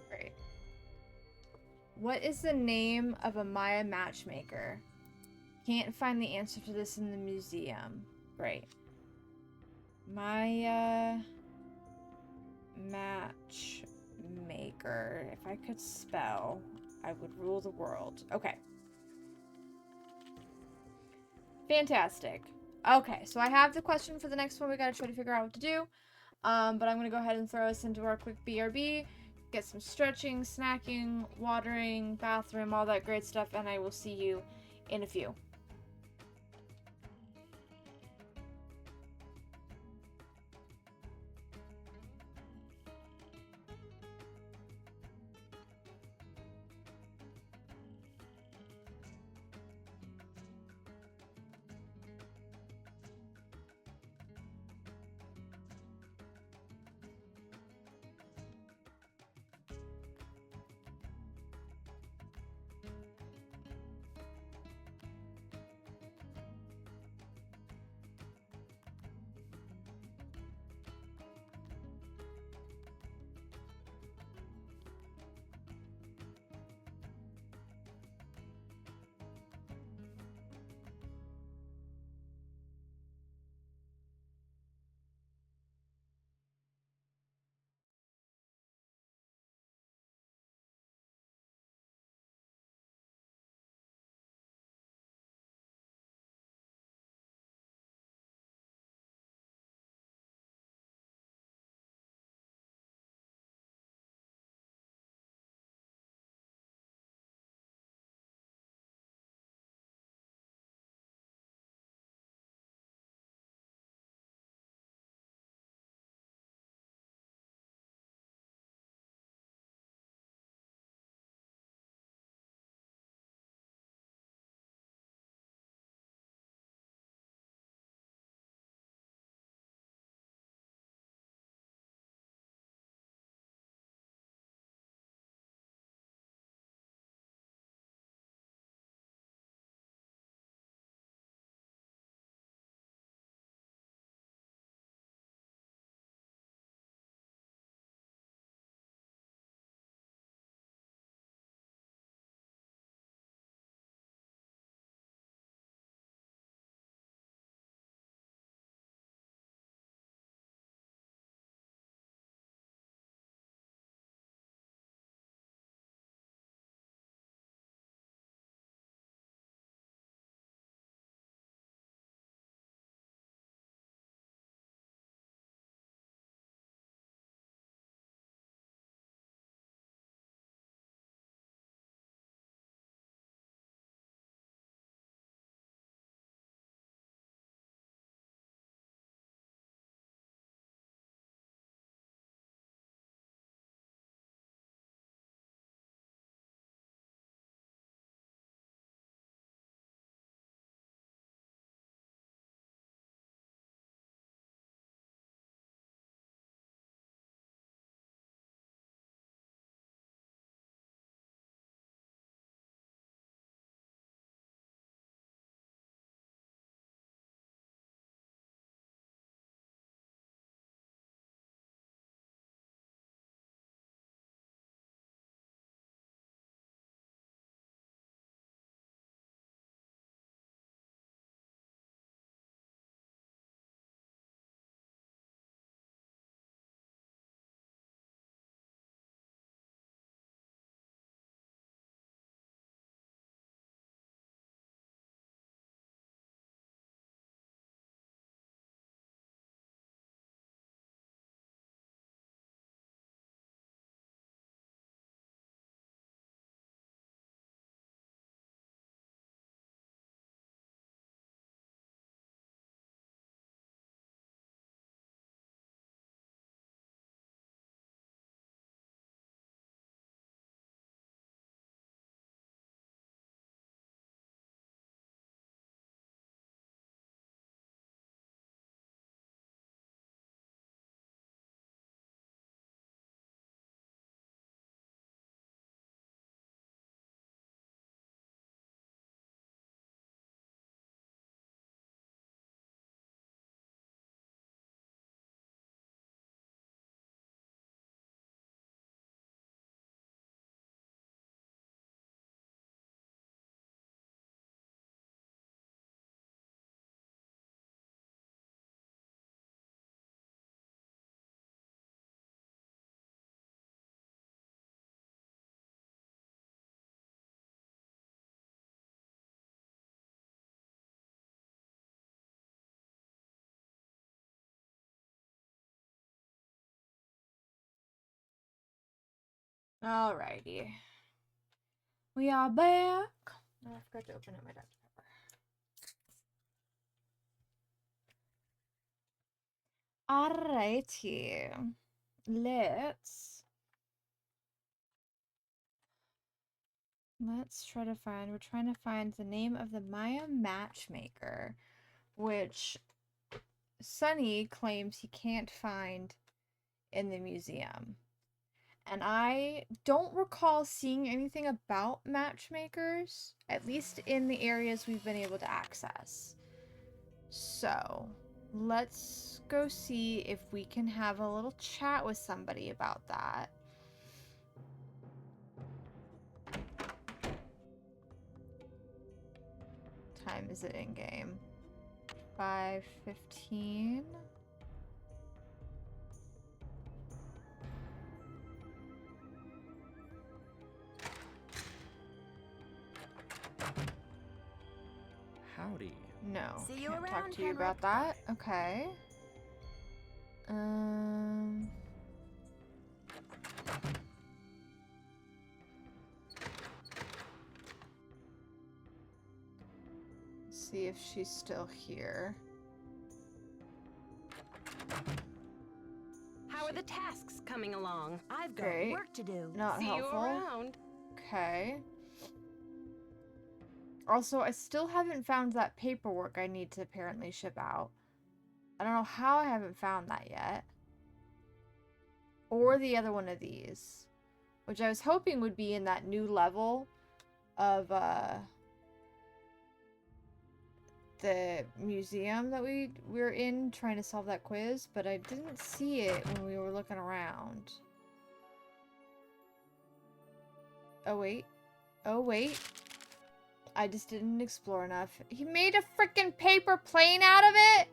Great. What is the name of a Maya matchmaker? Can't find the answer to this in the museum. Great. Maya matchmaker. If I could spell, I would rule the world. Okay. Fantastic. Okay, so I have the question for the next one. We gotta try to figure out what to do. But I'm gonna go ahead and throw us into our quick BRB. Get some stretching, snacking, watering, bathroom, all that great stuff, and I will see you in a few. Alrighty. We are back. Oh, I forgot to open up my Dr. Pepper. Alrighty. Let's try to find, we're trying to find the name of the Maya matchmaker, which Sunny claims he can't find in the museum. And I don't recall seeing anything about matchmakers, at least in the areas we've been able to access. So, let's go see if we can have a little chat with somebody about that. Time is it in game? 5:15. Howdy. No, See you can't talk around, to you Henrik. about that. Okay. See if she's still here. How are the tasks coming along? I've got Great. work to do. Not See helpful. you around. Okay. Also, I still haven't found that paperwork I need to apparently ship out. I don't know how I haven't found that yet. Or the other one of these. Which I was hoping would be in that new level of, the museum that we're in trying to solve that quiz, but I didn't see it when we were looking around. Oh wait. Oh wait. I just didn't explore enough. He made a freaking paper plane out of it?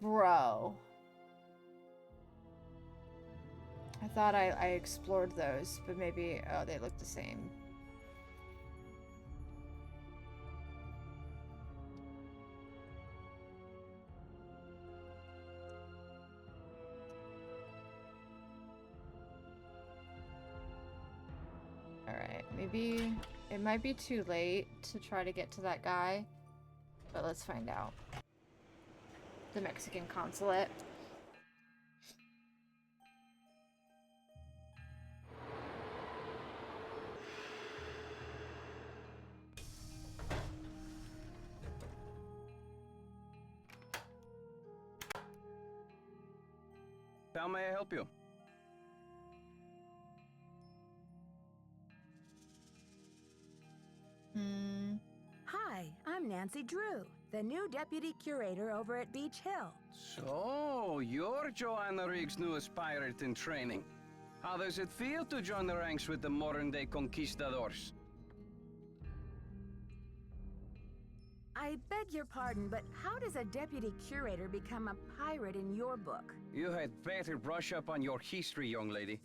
Bro. I thought I explored those, but maybe, oh, they look the same. Alright, maybe it might be too late to try to get to that guy, but let's find out. The Mexican consulate. How may I help you? Hi, I'm Nancy Drew, the new deputy curator over at Beach Hill. So, you're Joanna Riggs' newest pirate in training. How does it feel to join the ranks with the modern-day conquistadors? I beg your pardon, but how does a deputy curator become a pirate in your book? You had better brush up on your history, young lady.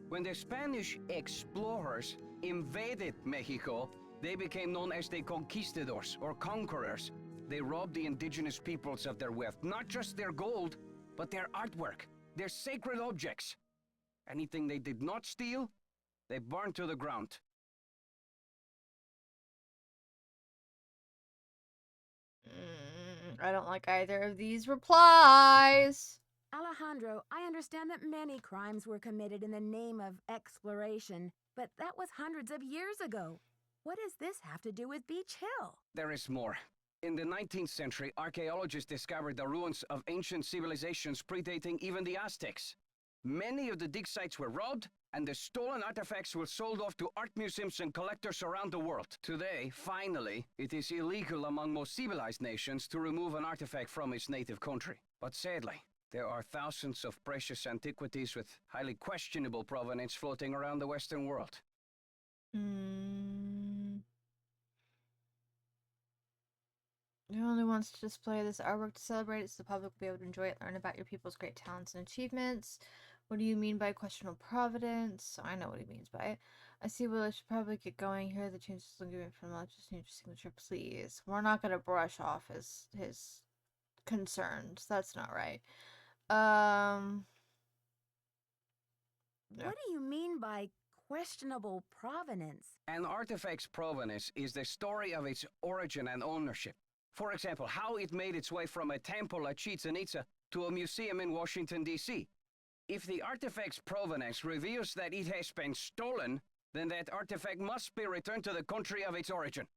When the Spanish explorers invaded Mexico, they became known as the conquistadors, or conquerors. They robbed the indigenous peoples of their wealth, not just their gold, but their artwork, their sacred objects. Anything they did not steal, they burned to the ground. I don't like either of these replies. Alejandro, I understand that many crimes were committed in the name of exploration, but that was hundreds of years ago. What does this have to do with Beach Hill? There is more. In the 19th century, archaeologists discovered the ruins of ancient civilizations predating even the Aztecs. Many of the dig sites were robbed, and the stolen artifacts were sold off to art museums and collectors around the world. Today, finally, it is illegal among most civilized nations to remove an artifact from its native country. But sadly, there are thousands of precious antiquities with highly questionable provenance floating around the Western world. Who only wants to display this artwork to celebrate it so the public will be able to enjoy it, learn about your people's great talents and achievements. What do you mean by questionable providence? I know what he means by it. I see, well, I should probably get going here. The changes will give me from just need your signature, please. We're not gonna brush off his concerns. That's not right. Yeah. What do you mean by questionable provenance? An artifact's provenance is the story of its origin and ownership. For example, how it made its way from a temple at Chichen Itza to a museum in Washington, D.C. If the artifact's provenance reveals that it has been stolen, then that artifact must be returned to the country of its origin.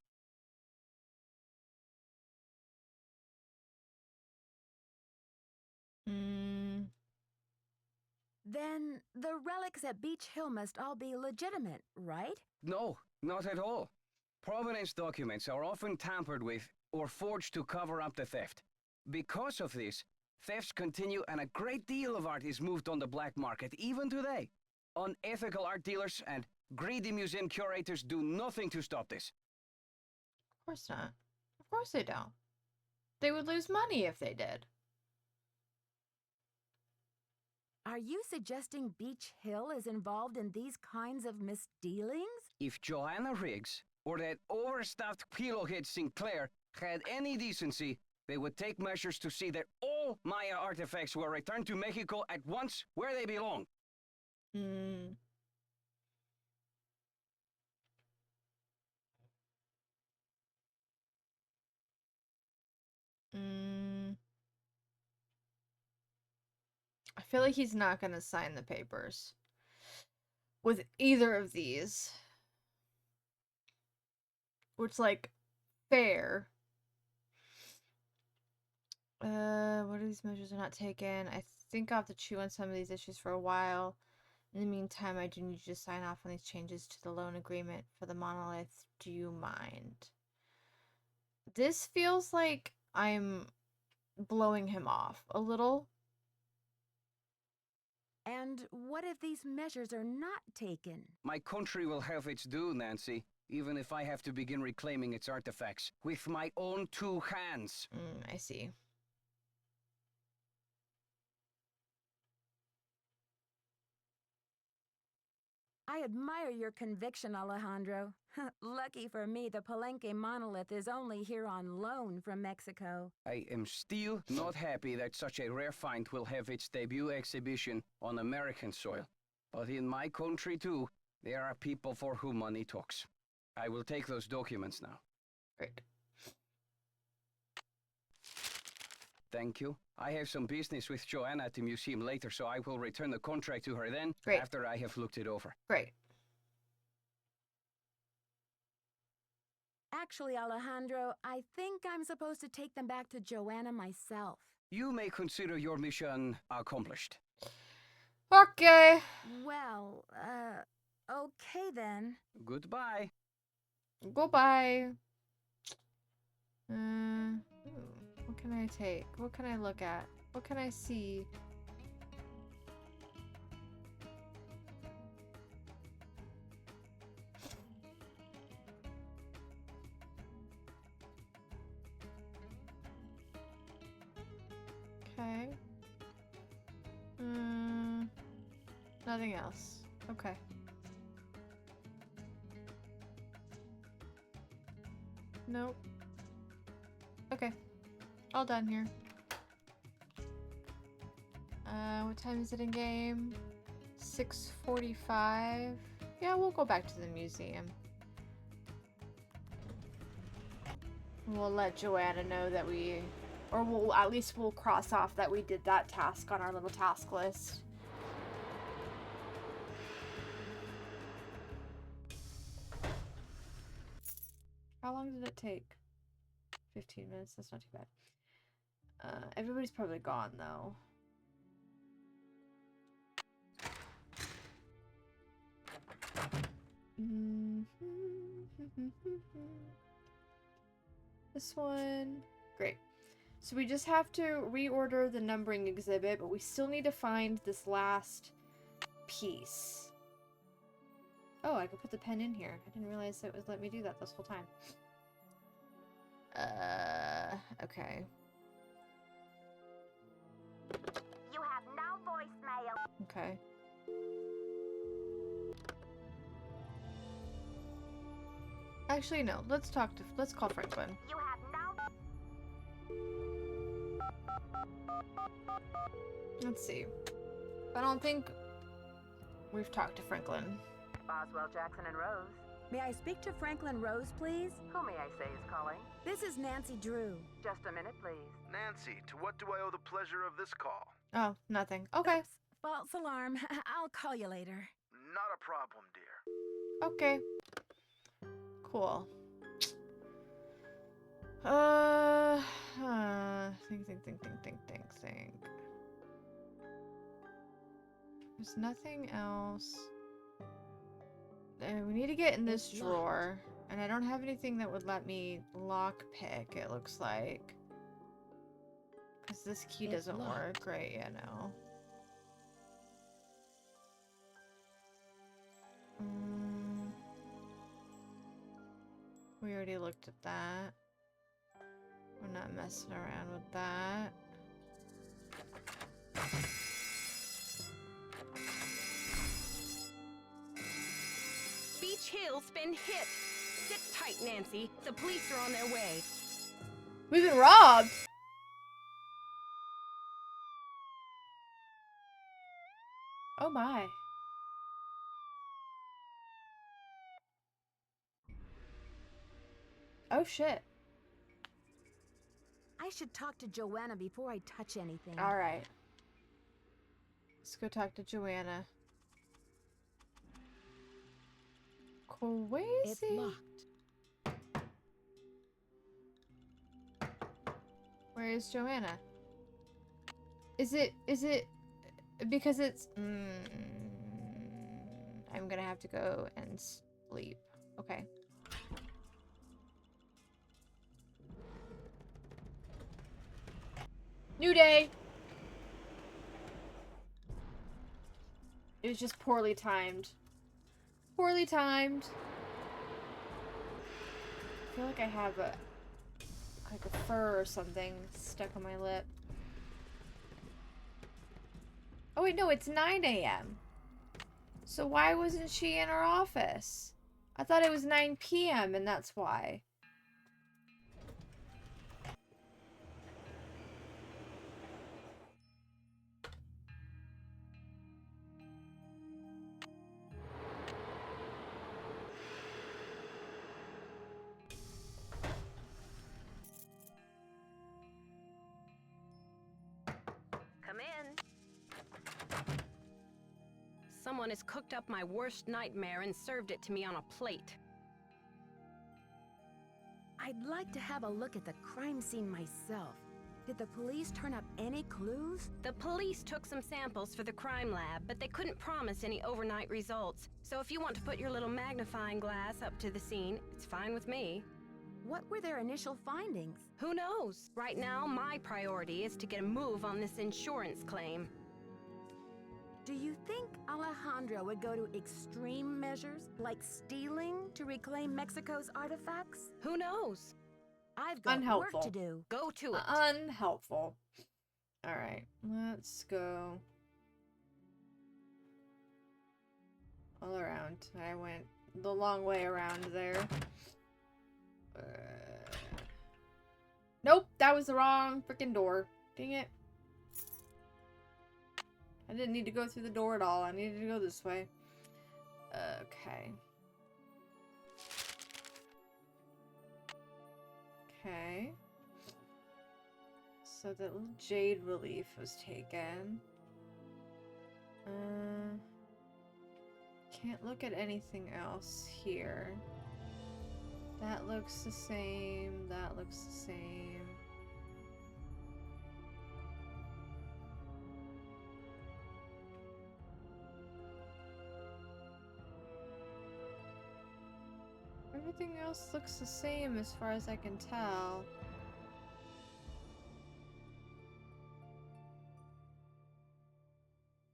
Mm, Then the relics at Beach Hill must all be legitimate, right? No, not at all. Provenance documents are often tampered with or forged to cover up the theft. Because of this, thefts continue and a great deal of art is moved on the black market, even today. Unethical art dealers and greedy museum curators do nothing to stop this. of course not. Of course they don't. They would lose money if they did. Are you suggesting Beach Hill is involved in these kinds of misdealings? If Joanna Riggs or that overstuffed pillowhead Sinclair had any decency, they would take measures to see that all Maya artifacts were returned to Mexico at once where they belong. Hmm. Mm. I feel like he's not gonna sign the papers with either of these. Which, like, fair. What are these measures are not taken? I think I'll have to chew on some of these issues for a while. In the meantime, I do need you to sign off on these changes to the loan agreement for the monolith. Do you mind? This feels like I'm blowing him off a little. And what if these measures are not taken? My country will have its due, Nancy, even if I have to begin reclaiming its artifacts with my own two hands. I see. I admire your conviction, Alejandro. Lucky for me, the Palenque monolith is only here on loan from Mexico. I am still not happy that such a rare find will have its debut exhibition on American soil. But in my country, too, there are people for whom money talks. I will take those documents now. Great. Thank you. I have some business with Joanna at the museum later, so I will return the contract to her then, Great. after I have looked it over. Great. Actually, Alejandro, I think I'm supposed to take them back to Joanna myself. You may consider your mission accomplished. Okay. Well, okay then. Goodbye. Goodbye. What can I take? What can I look at? What can I see? Okay. Nothing else. Okay. Nope. Okay. All done here. What time is it in game? 6:45. Yeah, we'll go back to the museum. We'll let Joanna know that or we'll cross off that we did that task on our little task list. How long did it take? 15 minutes, that's not too bad. Everybody's probably gone though. This one. Great. So we just have to reorder the numbering exhibit, but we still need to find this last piece. Oh, I could put the pen in here. I didn't realize it was letting me do that this whole time. Okay. You have no voicemail. Okay. Actually, no. Let's call Franklin. You have no. Let's see. I don't think We've talked to Franklin. Boswell, Jackson, and Rose. May I speak to Franklin Rose, please? Who may I say is calling? This is Nancy Drew. Just a minute, please. Nancy, to what do I owe the pleasure of this call? Oh, nothing. Okay. Oops, false alarm. I'll call you later. Not a problem, dear. Okay. Cool. Think. There's nothing else. We need to get in this drawer. And I don't have anything that would let me lockpick, it looks like. Because this key doesn't work. Right, yeah, no. We already looked at that. We're not messing around with that. Beach Hill's been hit. Sit tight, Nancy. The police are on their way. We've been robbed! Oh my. Oh shit. I should talk to Joanna before I touch anything. Alright. Let's go talk to Joanna. Crazy. It's locked. Where is Joanna? Is it because it's I'm gonna have to go and sleep. Okay. New day. It was just poorly timed. Poorly timed. I feel like I have a fur or something stuck on my lip. Oh wait, no, it's 9 a.m. So why wasn't she in her office? I thought it was 9 p.m. and that's why. Come in. Someone has cooked up my worst nightmare and served it to me on a plate. I'd like to have a look at the crime scene myself. Did the police turn up any clues? The police took some samples for the crime lab, but they couldn't promise any overnight results. So if you want to put your little magnifying glass up to the scene, it's fine with me. What were their initial findings? Who knows? Right now, my priority is to get a move on this insurance claim. Do you think Alejandro would go to extreme measures, like stealing, to reclaim Mexico's artifacts? Who knows? I've got Unhelpful. work to do. Go to it. Unhelpful. Alright, let's go all around. I went the long way around there. Nope, that was the wrong freaking door. Dang it. I didn't need to go through the door at all. I needed to go this way. Okay. Okay. So that little jade relief was taken. Can't look at anything else here. That looks the same. That looks the same. Everything else looks the same as far as I can tell.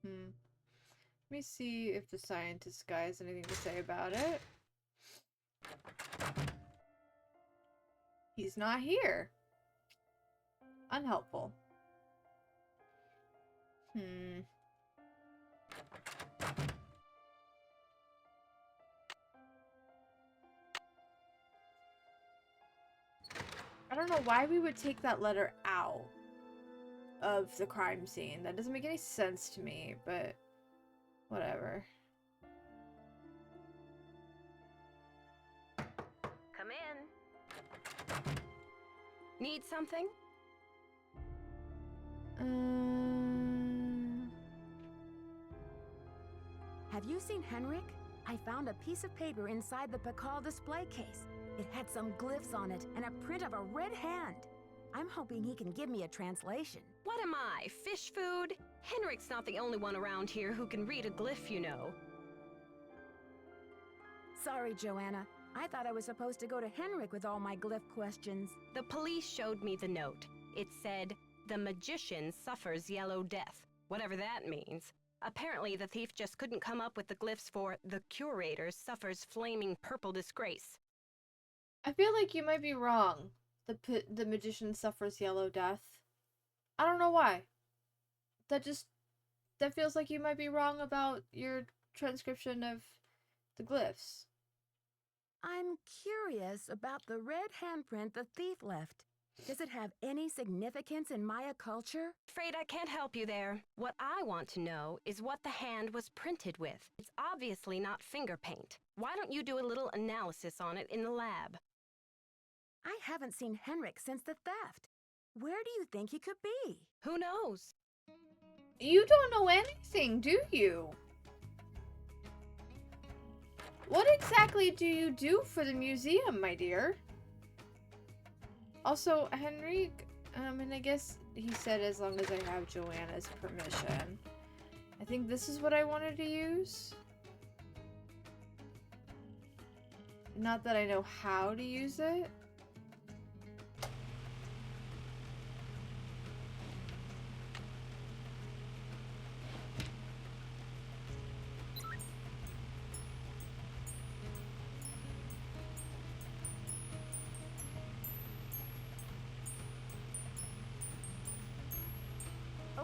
Let me see if the scientist guy has anything to say about it. He's not here. Unhelpful. I don't know why we would take that letter out of the crime scene. That doesn't make any sense to me, but whatever. Need something? Have you seen Henrik? I found a piece of paper inside the Pakal display case. It had some glyphs on it and a print of a red hand. I'm hoping he can give me a translation. What am I, fish food? Henrik's not the only one around here who can read a glyph, you know. Sorry, Joanna. I thought I was supposed to go to Henrik with all my glyph questions. The police showed me the note. It said, "The magician suffers yellow death," whatever that means. Apparently, the thief just couldn't come up with the glyphs for "the curator suffers flaming purple disgrace." I feel like you might be wrong. The magician suffers yellow death. I don't know why. That feels like you might be wrong about your transcription of the glyphs. I'm curious about the red handprint the thief left. Does it have any significance in Maya culture? Afraid I can't help you there. What I want to know is what the hand was printed with. It's obviously not finger paint. Why don't you do a little analysis on it in the lab? I haven't seen Henrik since the theft. Where do you think he could be? Who knows? You don't know anything, do you? What exactly do you do for the museum, my dear? Also, Henrik, and I guess he said as long as I have Joanna's permission. I think this is what I wanted to use. Not that I know how to use it.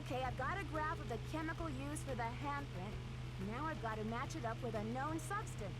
Okay, I've got a graph of the chemical used for the handprint. Now I've got to match it up with a known substance.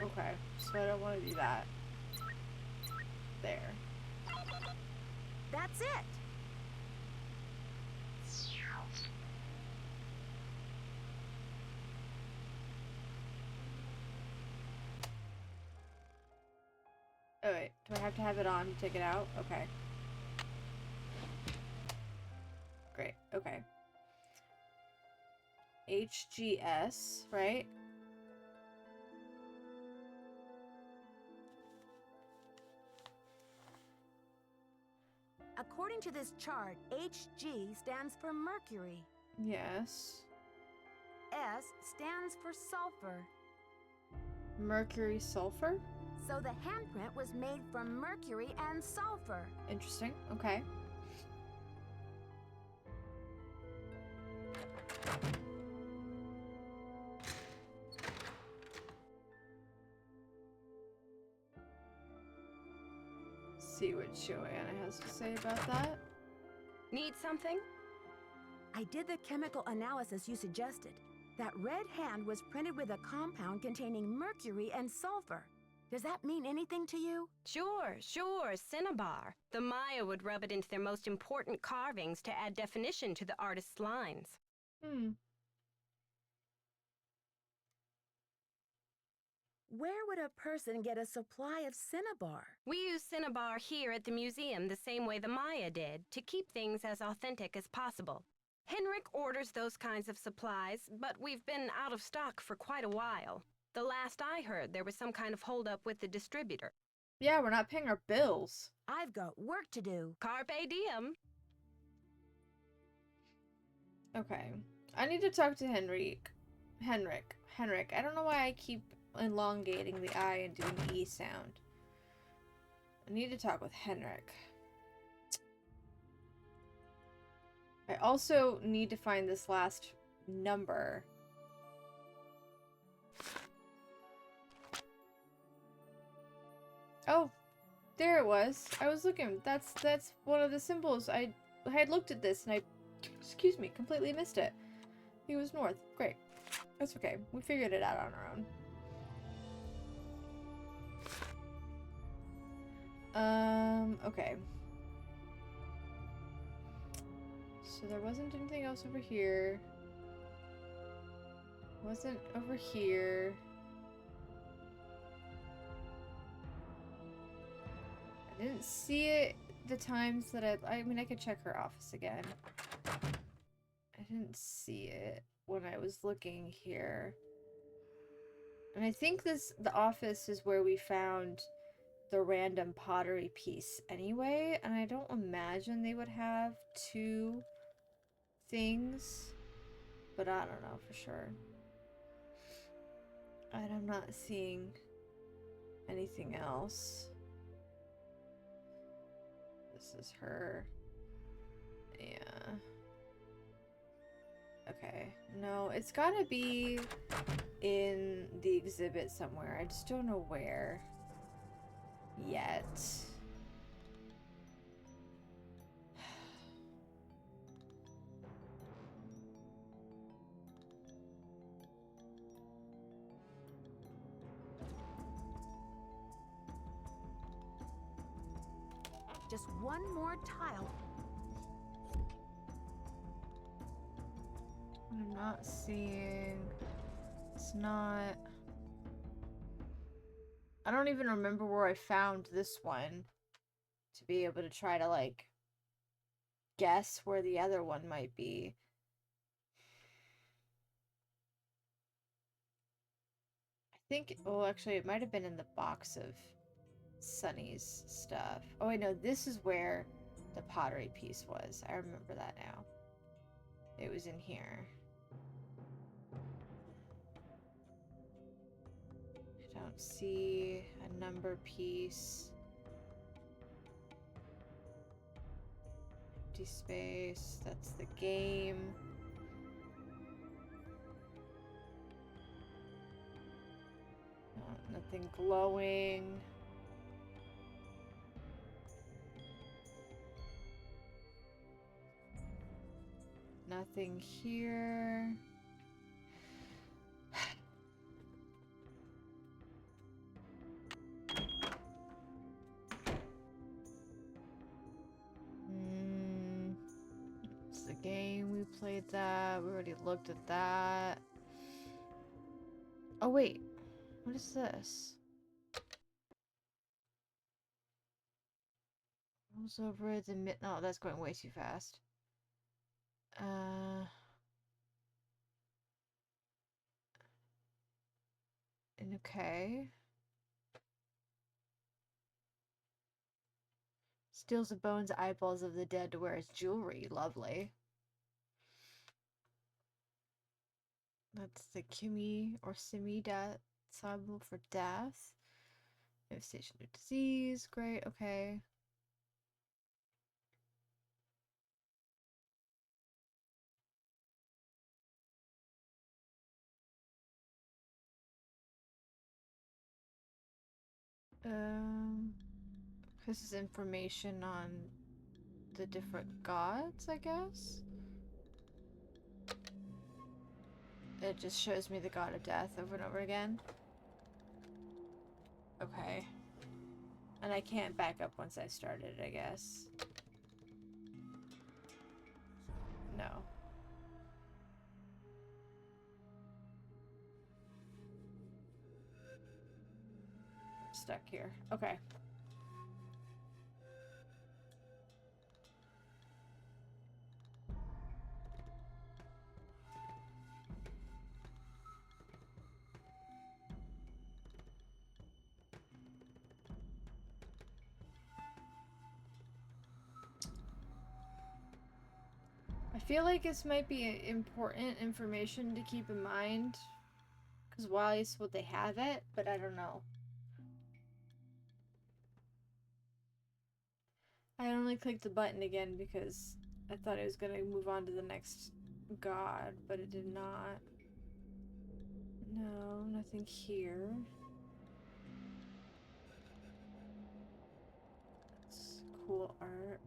Okay, so I don't want to do that. There. That's it! Oh wait, do I have to have it on to take it out? Okay. Great, okay. HGS, right? According to this chart, HG stands for mercury. Yes. S stands for sulfur. Mercury sulfur? So the handprint was made from mercury and sulfur. Interesting, okay. See what Joanna has to say about that. Need something? I did the chemical analysis you suggested. That red hand was printed with a compound containing mercury and sulfur. Does that mean anything to you? Sure, cinnabar. The Maya would rub it into their most important carvings to add definition to the artist's lines. Where would a person get a supply of cinnabar? We use cinnabar here at the museum the same way the Maya did, to keep things as authentic as possible. Henrik orders those kinds of supplies, but we've been out of stock for quite a while. The last I heard, there was some kind of holdup with the distributor. Yeah, we're not paying our bills. I've got work to do. Carpe diem. Okay. I need to talk to Henrik. I don't know why I keep elongating the I and doing the E sound. I need to talk with Henrik. I also need to find this last number. Oh, there it was. I was looking. That's one of the symbols. I had looked at this and I, excuse me, completely missed it. He was north. Great. That's okay. We figured it out on our own. Okay. So there wasn't anything else over here. Wasn't over here. I didn't see it the times that I mean, I could check her office again. I didn't see it when I was looking here. And I think the office is where we found the random pottery piece anyway, and I don't imagine they would have two things, but I don't know for sure. And I'm not seeing anything else. This is her. Yeah. Okay. No, it's gotta be in the exhibit somewhere. I just don't know where yet. Just one more tile. I'm not seeing... It's not... I don't even remember where I found this one to be able to try to, like, guess where the other one might be. I think, well, actually, it might have been in the box of Sunny's stuff. Oh, wait, no, this is where the pottery piece was. I remember that now. It was in here. I don't see a number piece. Empty space. That's the game. Nothing glowing. Nothing here. It's the game. We played that. We already looked at that. Oh, wait. What is this? Rolls over the mid. No, that's going way too fast. And okay. Steals the bones, eyeballs of the dead to wear as jewelry. Lovely. That's the Kimi or Simi death symbol for death. Devastation of disease. Great. Okay. This is information on the different gods, I guess. It just shows me the god of death over and over again. Okay. And I can't back up once I started, I guess. No. I'm stuck here. Okay. I feel like this might be important information to keep in mind. Because why else would they have it? But I don't know. I only clicked the button again because I thought it was going to move on to the next god, but it did not. No, nothing here. cool art.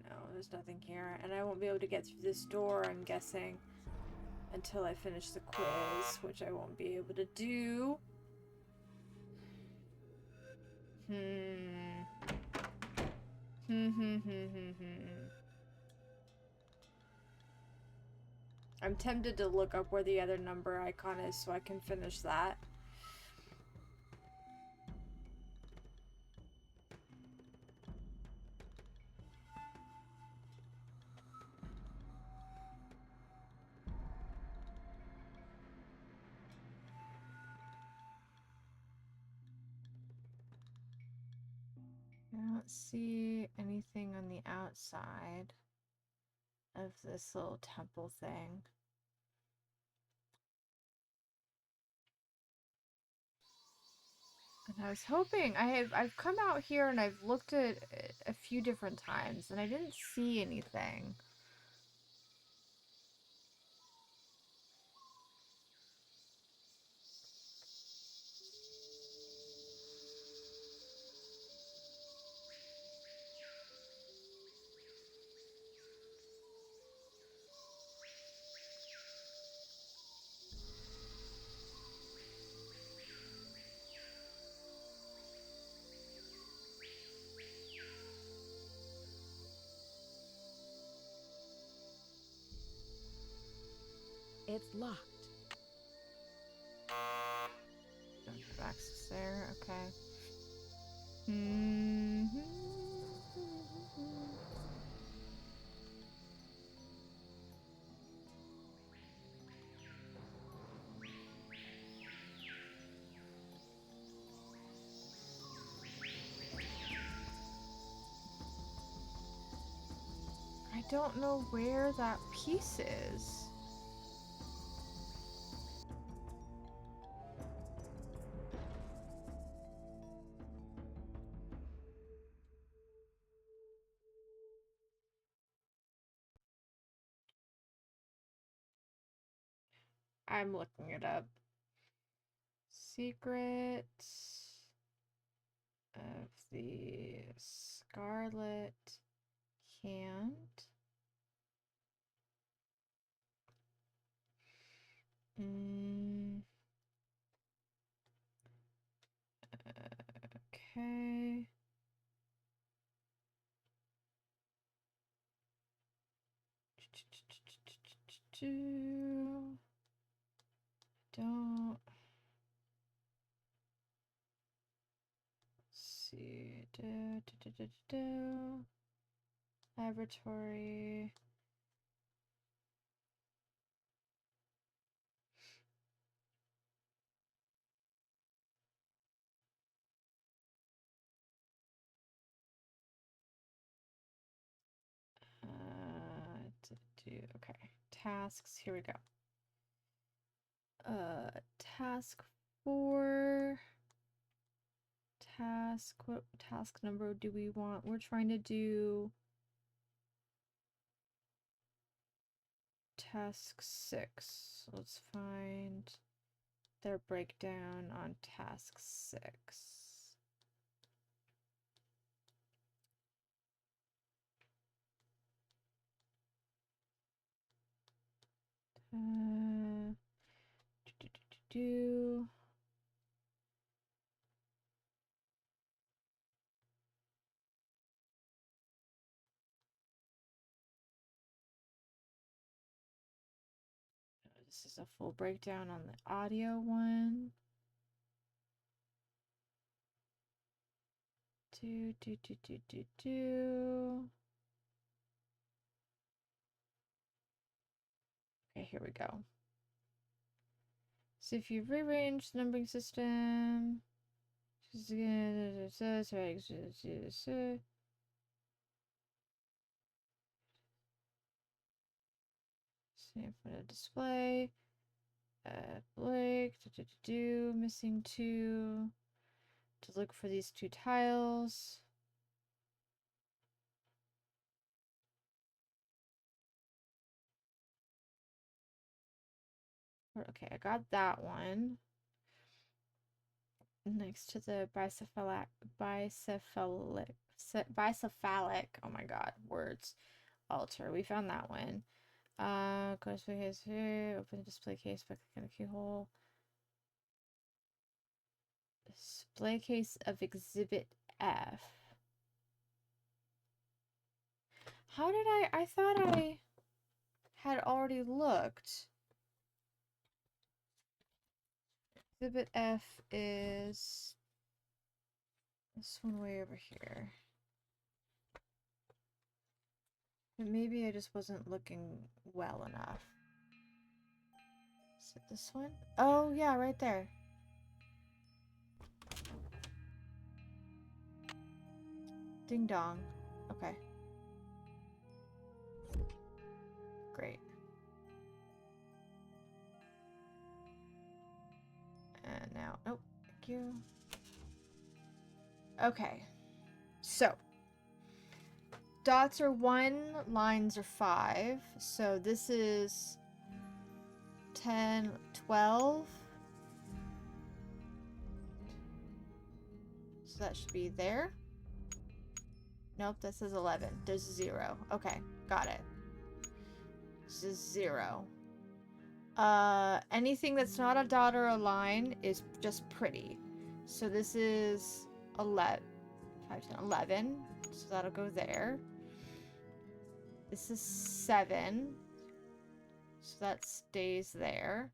No, there's nothing here. And I won't be able to get through this door, I'm guessing, until I finish the quiz, which I won't be able to do. I'm tempted to look up where the other number icon is so I can finish that. I don't see anything on the outside of this little temple thing. And I was hoping, I've come out here and I've looked at it a few different times and I didn't see anything. It's locked. Don't have access there, okay. I don't know where that piece is. I'm looking it up. Secret of the Scarlet Can't. Okay. Don't see. Laboratory. Okay. Tasks. Here we go. Task 4. What task number do we want? We're trying to do task 6. Let's find their breakdown on task 6. Do. This is a full breakdown on the audio one. Okay, here we go. So if you've rearranged the numbering system, display, Blake, missing 2, to look for these 2 tiles. Okay, I got that one. next to the bicephalic, oh my god, words, altar. We found that one. Go to display case here, open the display case by clicking the keyhole. Display case of exhibit F. How did I thought I had already looked. Exhibit F is this one way over here. And maybe I just wasn't looking well enough. Is it this one? Oh, yeah, right there. Ding dong. Okay. Great. And now, oh, thank you. Okay. So, dots are 1, lines are 5. So this is 10, 12. So that should be there. Nope, that says 11. There's 0. Okay, got it. This is 0. Anything that's not a dot or a line is just pretty. So this is 11. 5, 10, 11. So that'll go there. This is 7. So that stays there.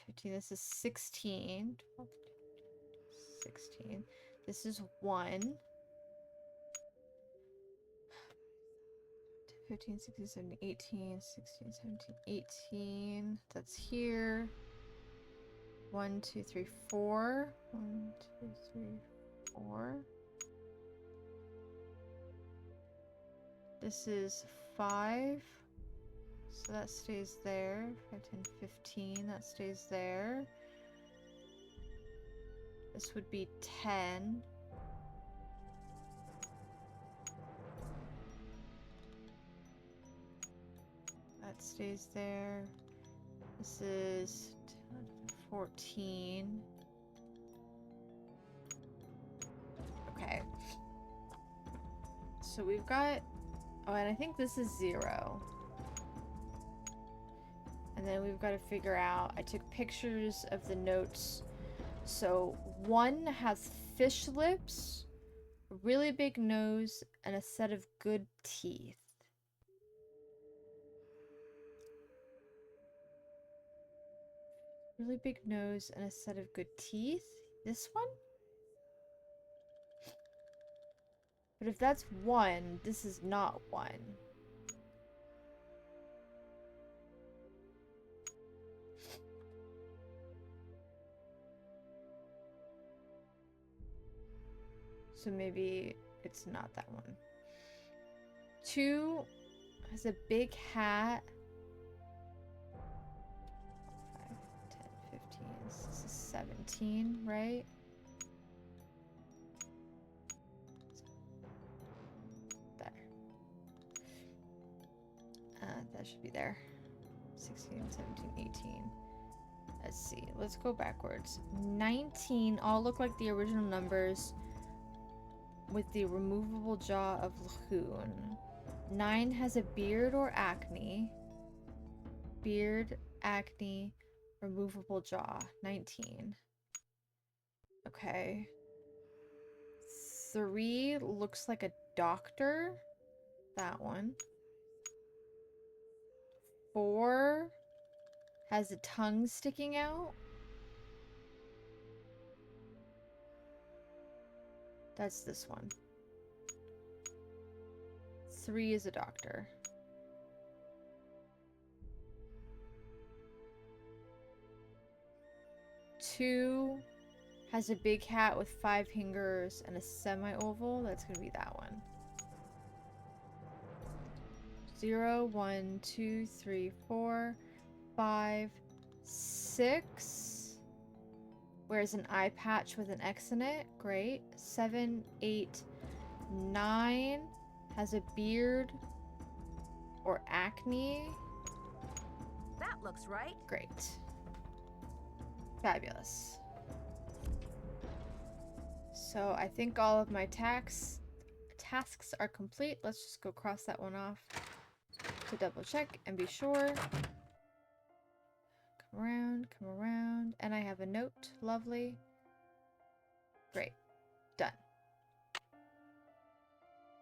15. This is 16. 12, 16. This is 1. 15, 16, 17, 18, 16, 17, 18. That's here. 1, 2, 3, 4. 1, 2, 3, 4. This is 5. So that stays there. 5, 10, 15. That stays there. This would be 10. That stays there. This is 14. Okay. So we've got... Oh, and I think this is 0. And then we've got to figure out... I took pictures of the notes. So 1 has fish lips, a really big nose, and a set of good teeth. Really big nose and a set of good teeth. This one? But if that's 1, this is not 1. So maybe it's not that one. 2 has a big hat. 5, 10, 15. This is 17, right? There. That should be there. 16, 17, 18. Let's see. Let's go backwards. 19 all look like the original numbers with the removable jaw of Lahoon. 9 has a beard or acne. Beard, acne, removable jaw. 19. Okay. 3 looks like a doctor. That one. 4 has a tongue sticking out. That's this one. 3 is a doctor. 2 has a big hat with 5 fingers and a semi-oval. That's gonna be that one. 0, 1, 2, 3, 4, 5, 6. Wears an eye patch with an X in it. Great. 7, 8, 9 has a beard or acne. That looks right. Great. Fabulous. So I think all of my tasks are complete. Let's just go cross that one off to double check and be sure. Come around, and I have a note. Lovely. Great. Done.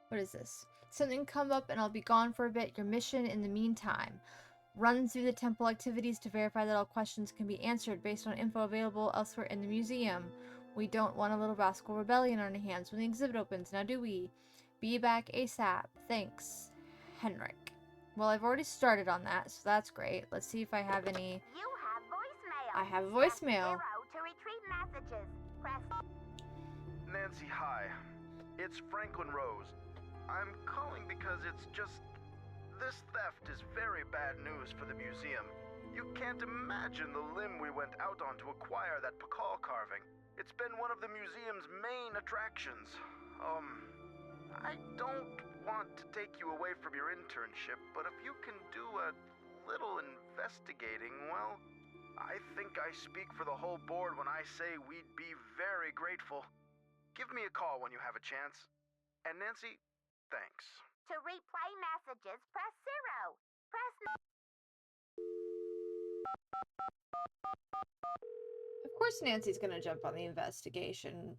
What is this? Something come up and I'll be gone for a bit. Your mission in the meantime. Run through the temple activities to verify that all questions can be answered based on info available elsewhere in the museum. We don't want a little rascal rebellion on our hands when the exhibit opens, now do we? Be back ASAP. Thanks, Henrik. Well, I've already started on that, so that's great. Let's see if I have any... You have voicemail. I have a voicemail. Press 0 to retrieve messages. Press... Nancy, hi. It's Franklin Rose. I'm calling because it's just... This theft is very bad news for the museum. You can't imagine the limb we went out on to acquire that Pakal carving. It's been one of the museum's main attractions. I don't want to take you away from your internship, but if you can do a little investigating, well, I think I speak for the whole board when I say we'd be very grateful. Give me a call when you have a chance. And Nancy, thanks. To replay messages, press 0. Press... Of course Nancy's gonna jump on the investigation.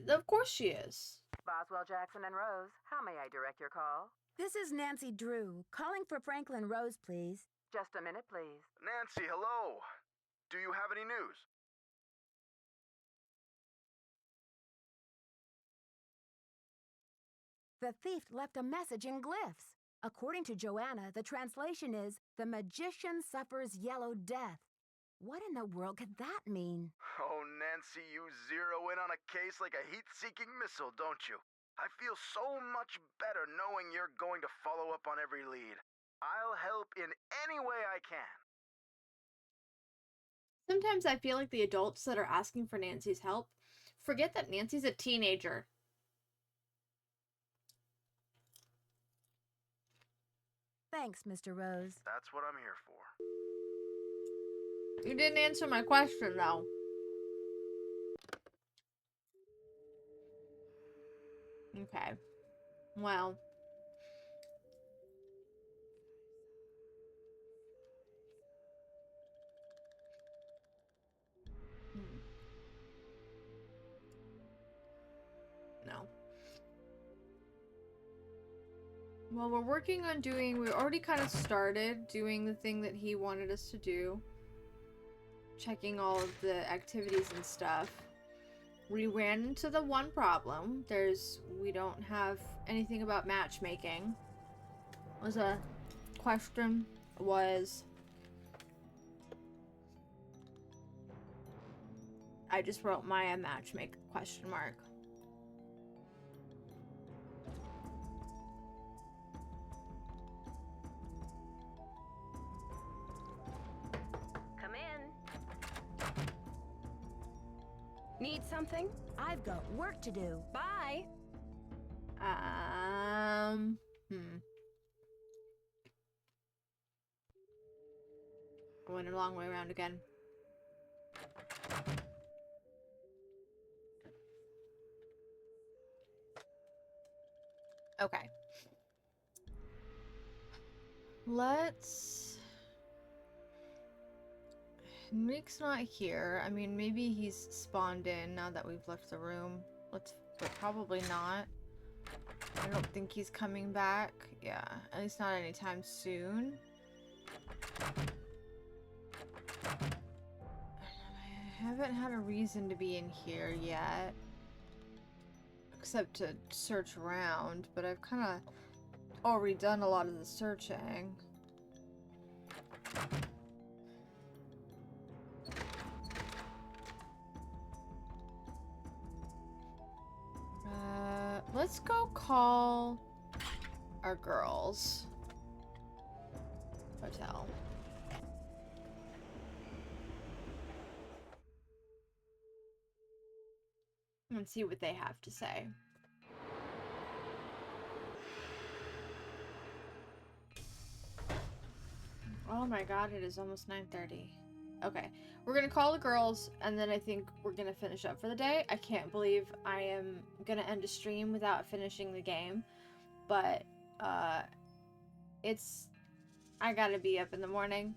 Of course she is. Boswell, Jackson, and Rose, how may I direct your call? This is Nancy Drew, calling for Franklin Rose, please. Just a minute, please. Nancy, hello. Do you have any news? The thief left a message in glyphs. According to Joanna, the translation is, "The magician suffers yellow death." What in the world could that mean? Oh, Nancy, you zero in on a case like a heat-seeking missile, don't you? I feel so much better knowing you're going to follow up on every lead. I'll help in any way I can. Sometimes I feel like the adults that are asking for Nancy's help forget that Nancy's a teenager. Thanks, Mr. Rose. That's what I'm here for. You didn't answer my question, though. Okay. Well. No. Well, we're working on we already kind of started doing the thing that he wanted us to do. Checking all of the activities and stuff. We ran into the one problem. We don't have anything about matchmaking. Was a question I just wrote Maya matchmaker ? Come in. Need something? I've got work to do. Bye. I went a long way around again. Okay. Nick's not here. I mean, maybe he's spawned in now that we've left the room. But probably not. I don't think he's coming back. Yeah, at least not anytime soon. I haven't had a reason to be in here yet. Except to search around, but I've kind of already done a lot of the searching. Let's go call our girls' hotel. And see what they have to say. Oh my god, it is almost 9:30. Okay. We're gonna call the girls, and then I think we're gonna finish up for the day. I can't believe I am gonna end a stream without finishing the game. But, I gotta be up in the morning.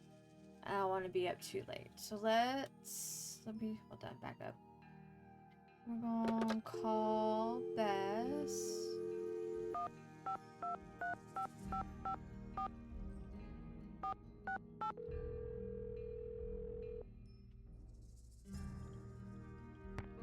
I don't want to be up too late. So let me, hold on, back up. We're gonna call Bess.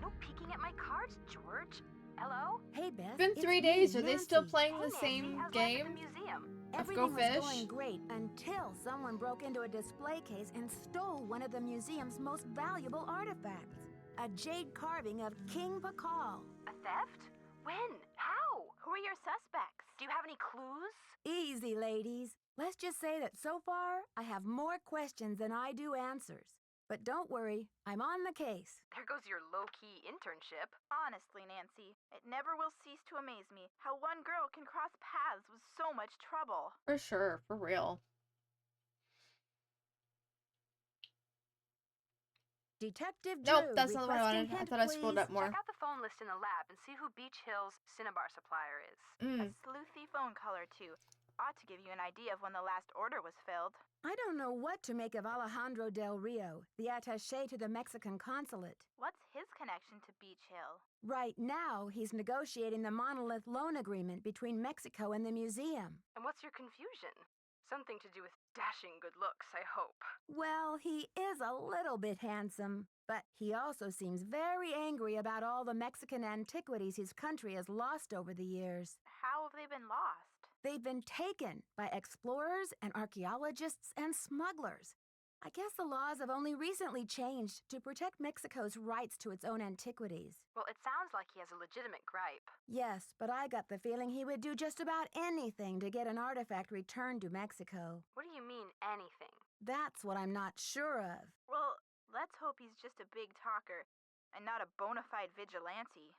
No peeking at my cards, George. Hello? Hey, Beth. It's been it's 3 me, days. Are they still Nancy. playing Hey, the Nancy, same how's life at game the museum? of Go Everything was Fish? going great until someone broke into a display case and stole one of the museum's most valuable artifacts. A jade carving of King Pakal. A theft? When? How? Who are your suspects? Do you have any clues? Easy, ladies. Let's just say that so far, I have more questions than I do answers. But don't worry, I'm on the case. There goes your low-key internship. Honestly, Nancy, it never will cease to amaze me how one girl can cross paths with so much trouble. For sure, for real. Detective Nope, Drew, that's not what I requesting wanted. I hint, thought I scrolled please. up more. Check out the phone list in the lab and see who Beach Hill's Cinnabar supplier is. A sleuthy phone caller, too. Ought to give you an idea of when the last order was filled. I don't know what to make of Alejandro Del Rio, the attaché to the Mexican consulate. What's his connection to Beach Hill? Right now, he's negotiating the monolith loan agreement between Mexico and the museum. And what's your confusion? Something to do with dashing good looks, I hope. Well, he is a little bit handsome, but he also seems very angry about all the Mexican antiquities his country has lost over the years. How have they been lost? They've been taken by explorers and archaeologists and smugglers. I guess the laws have only recently changed to protect Mexico's rights to its own antiquities. Well, it sounds like he has a legitimate gripe. Yes, but I got the feeling he would do just about anything to get an artifact returned to Mexico. What do you mean, anything? That's what I'm not sure of. Well, let's hope he's just a big talker and not a bona fide vigilante.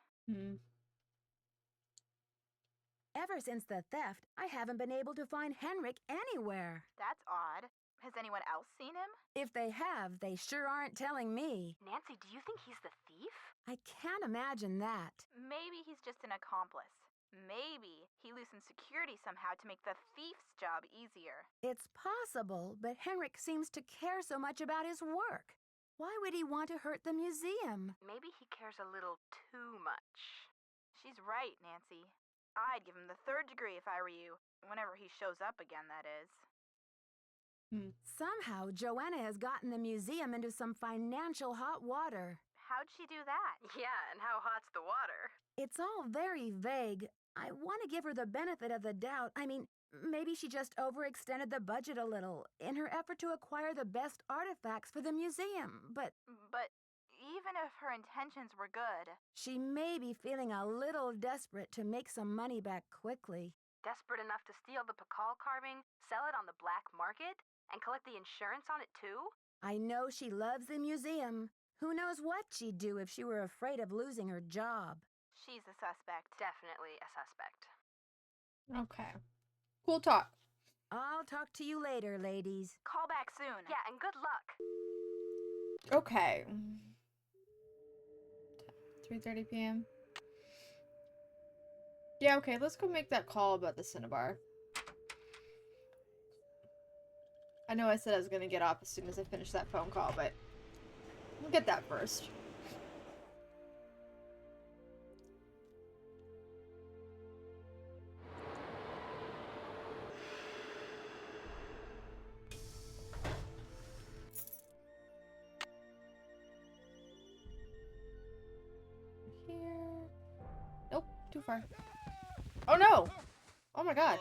Ever since the theft, I haven't been able to find Henrik anywhere. That's odd. Has anyone else seen him? If they have, they sure aren't telling me. Nancy, do you think he's the thief? I can't imagine that. Maybe he's just an accomplice. Maybe he loosened security somehow to make the thief's job easier. It's possible, but Henrik seems to care so much about his work. Why would he want to hurt the museum? Maybe he cares a little too much. She's right, Nancy. I'd give him the 3rd degree if I were you. Whenever he shows up again, that is. Somehow, Joanna has gotten the museum into some financial hot water. How'd she do that? Yeah, and how hot's the water? It's all very vague. I want to give her the benefit of the doubt. I mean, maybe she just overextended the budget a little in her effort to acquire the best artifacts for the museum, but But even if her intentions were good, she may be feeling a little desperate to make some money back quickly. Desperate enough to steal the Pakal carving, sell it on the black market, and collect the insurance on it too? I know she loves the museum. Who knows what she'd do if she were afraid of losing her job. she's a suspect. Definitely a suspect. Okay. Cool talk. I'll talk to you later, ladies. Call back soon. Yeah, and good luck. Okay. 3:30 p.m. Yeah, okay, let's go make that call about the Cinnabar. I know I said I was gonna get off as soon as I finish that phone call, but we'll get that first. Here. Nope, too far. Oh no! Oh my god.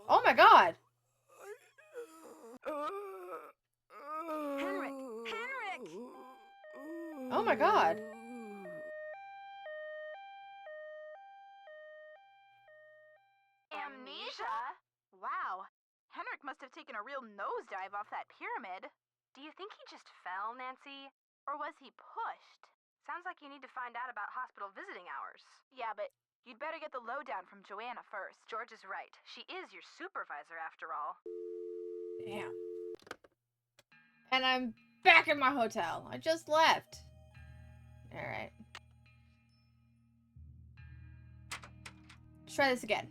Oh my god! Henrik! Henrik! Oh my god. Amnesia? Wow. Henrik must have taken a real nosedive off that pyramid. Do you think he just fell, Nancy? Or was he pushed? Sounds like you need to find out about hospital visiting hours. Yeah, but you'd better get the lowdown from Joanna first. George is right. She is your supervisor, after all. Damn. And I'm back in my hotel. I just left. Alright. Let's try this again.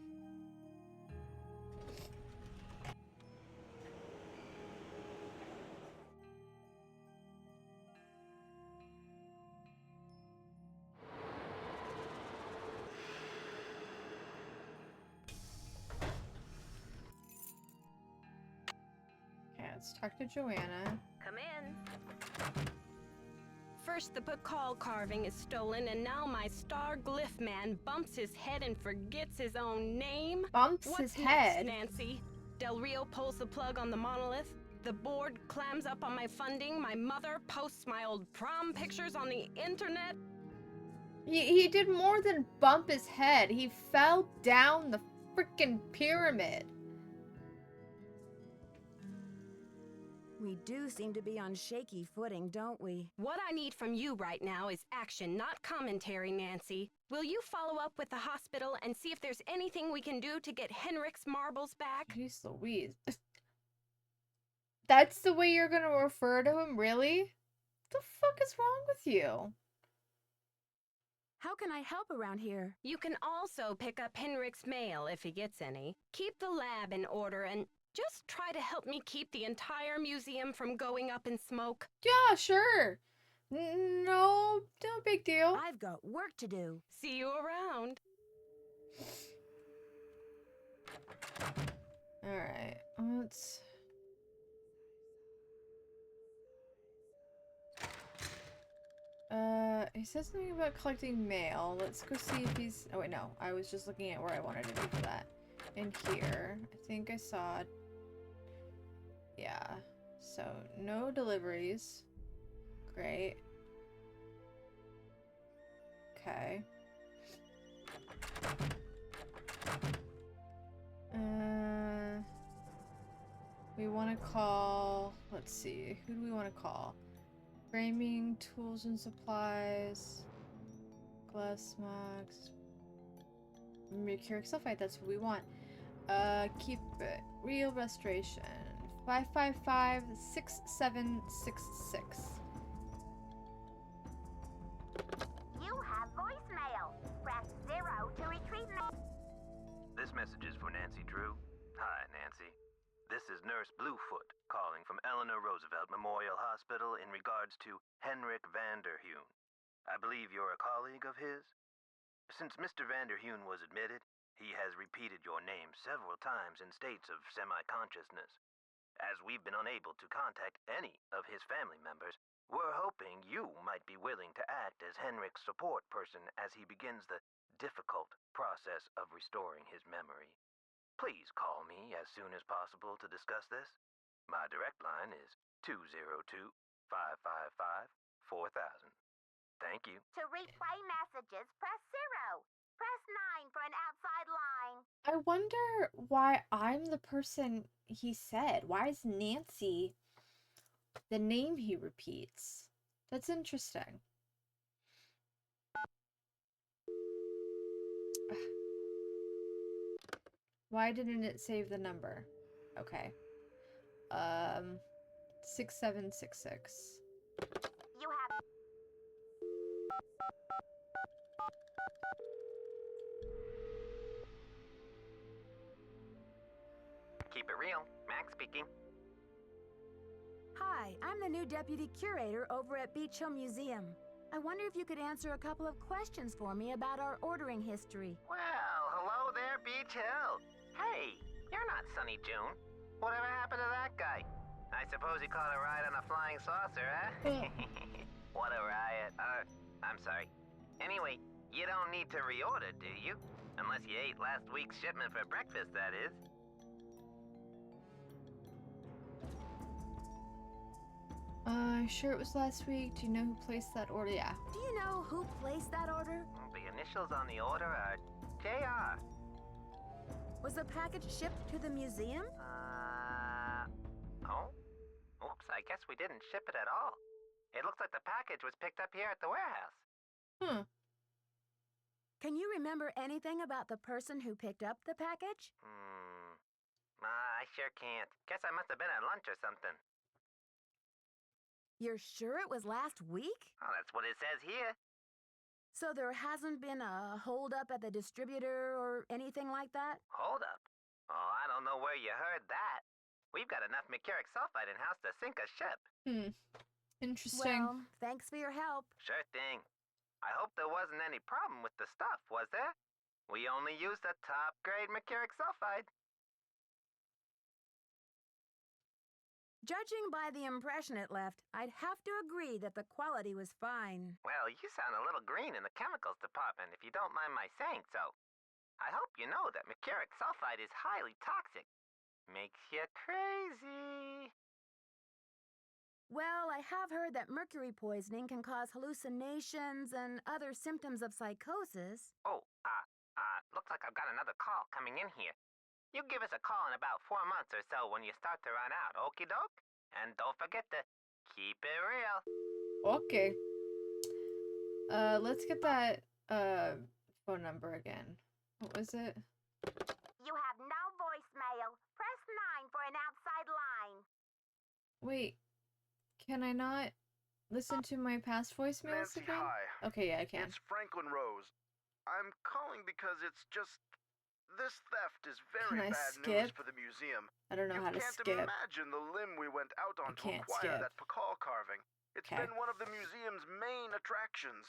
Okay, let's talk to Joanna. Come in. First, the Pakal carving is stolen, and now my star glyph man bumps his head and forgets his own name. Bumps What's his head. next, Nancy? Del Rio pulls the plug on the monolith. The board clams up on my funding. My mother posts my old prom pictures on the internet. He did more than bump his head. He fell down the freaking pyramid. We do seem to be on shaky footing, don't we? What I need from you right now is action, not commentary, Nancy. Will you follow up with the hospital and see if there's anything we can do to get Henrik's marbles back? Jeez Louise. That's the way you're gonna refer to him, really? What the fuck is wrong with you? How can I help around here? You can also pick up Henrik's mail if he gets any. Keep the lab in order and just try to help me keep the entire museum from going up in smoke. Yeah, sure. No big deal. I've got work to do. See you around. Alright, let's... he says something about collecting mail. Let's go see if he's... Oh wait, no. I was just looking at where I wanted to be for that. In here. I think I saw... Yeah. So, no deliveries. Great. Okay. We want to call... Let's see. Who do we want to call? Framing, tools and supplies. Glass mugs. Mercuric sulfide, that's what we want. Keep it. Real restoration. 555-6766. You have voicemail. Press 0 to retrieve This message is for Nancy Drew. Hi, Nancy. This is Nurse Bluefoot calling from Eleanor Roosevelt Memorial Hospital in regards to Henrik Vanderheun. I believe you're a colleague of his? Since Mr. Vanderheun was admitted, he has repeated your name several times in states of semi-consciousness. As we've been unable to contact any of his family members, we're hoping you might be willing to act as Henrik's support person as he begins the difficult process of restoring his memory. Please call me as soon as possible to discuss this. My direct line is 202-555-4000. Thank you. To replay messages, press 0. Press 9 for an outside line. I wonder why I'm the person he said. Why is Nancy the name he repeats? That's interesting. Why didn't it save the number? Okay. 6766. You have... Keep it real. Max speaking. Hi, I'm the new deputy curator over at Beach Hill Museum. I wonder if you could answer a couple of questions for me about our ordering history. Well, hello there, Beach Hill. Hey, you're not Sunny June. Whatever happened to that guy? I suppose he caught a ride on a flying saucer, huh? What a riot. I'm sorry. Anyway, you don't need to reorder, do you? Unless you ate last week's shipment for breakfast, that is. Sure it was last week. Do you know who placed that order? Yeah. Do you know who placed that order? The initials on the order are JR. Was the package shipped to the museum? Oh? Oops, I guess we didn't ship it at all. It looks like the package was picked up here at the warehouse. Can you remember anything about the person who picked up the package? I sure can't. Guess I must have been at lunch or something. You're sure it was last week? Oh, that's what it says here. So there hasn't been a holdup at the distributor or anything like that? Hold up. Oh, I don't know where you heard that. We've got enough mercuric sulfide in-house to sink a ship. Interesting. Well, thanks for your help. Sure thing. I hope there wasn't any problem with the stuff, was there? We only used the top-grade mercuric sulfide. Judging by the impression it left, I'd have to agree that the quality was fine. Well, you sound a little green in the chemicals department, if you don't mind my saying so. I hope you know that mercuric sulfide is highly toxic. Makes you crazy. Well, I have heard that mercury poisoning can cause hallucinations and other symptoms of psychosis. Oh, looks like I've got another call coming in here. You give us a call in about 4 months or so when you start to run out, okie doke? And don't forget to keep it real. Okay. Let's get that phone number again. What was it? You have no voicemail. Press 9 for an outside line. Wait. Can I not listen to my past voicemails Nancy, again? hi. Okay, yeah, I can. It's Franklin Rose. I'm calling because it's just... This theft is very Can I bad skip? news for the museum. I don't know how to You skip. can't imagine the limb we went out on to can't acquire skip. that Pakal carving. It's Okay. been one of the museum's main attractions.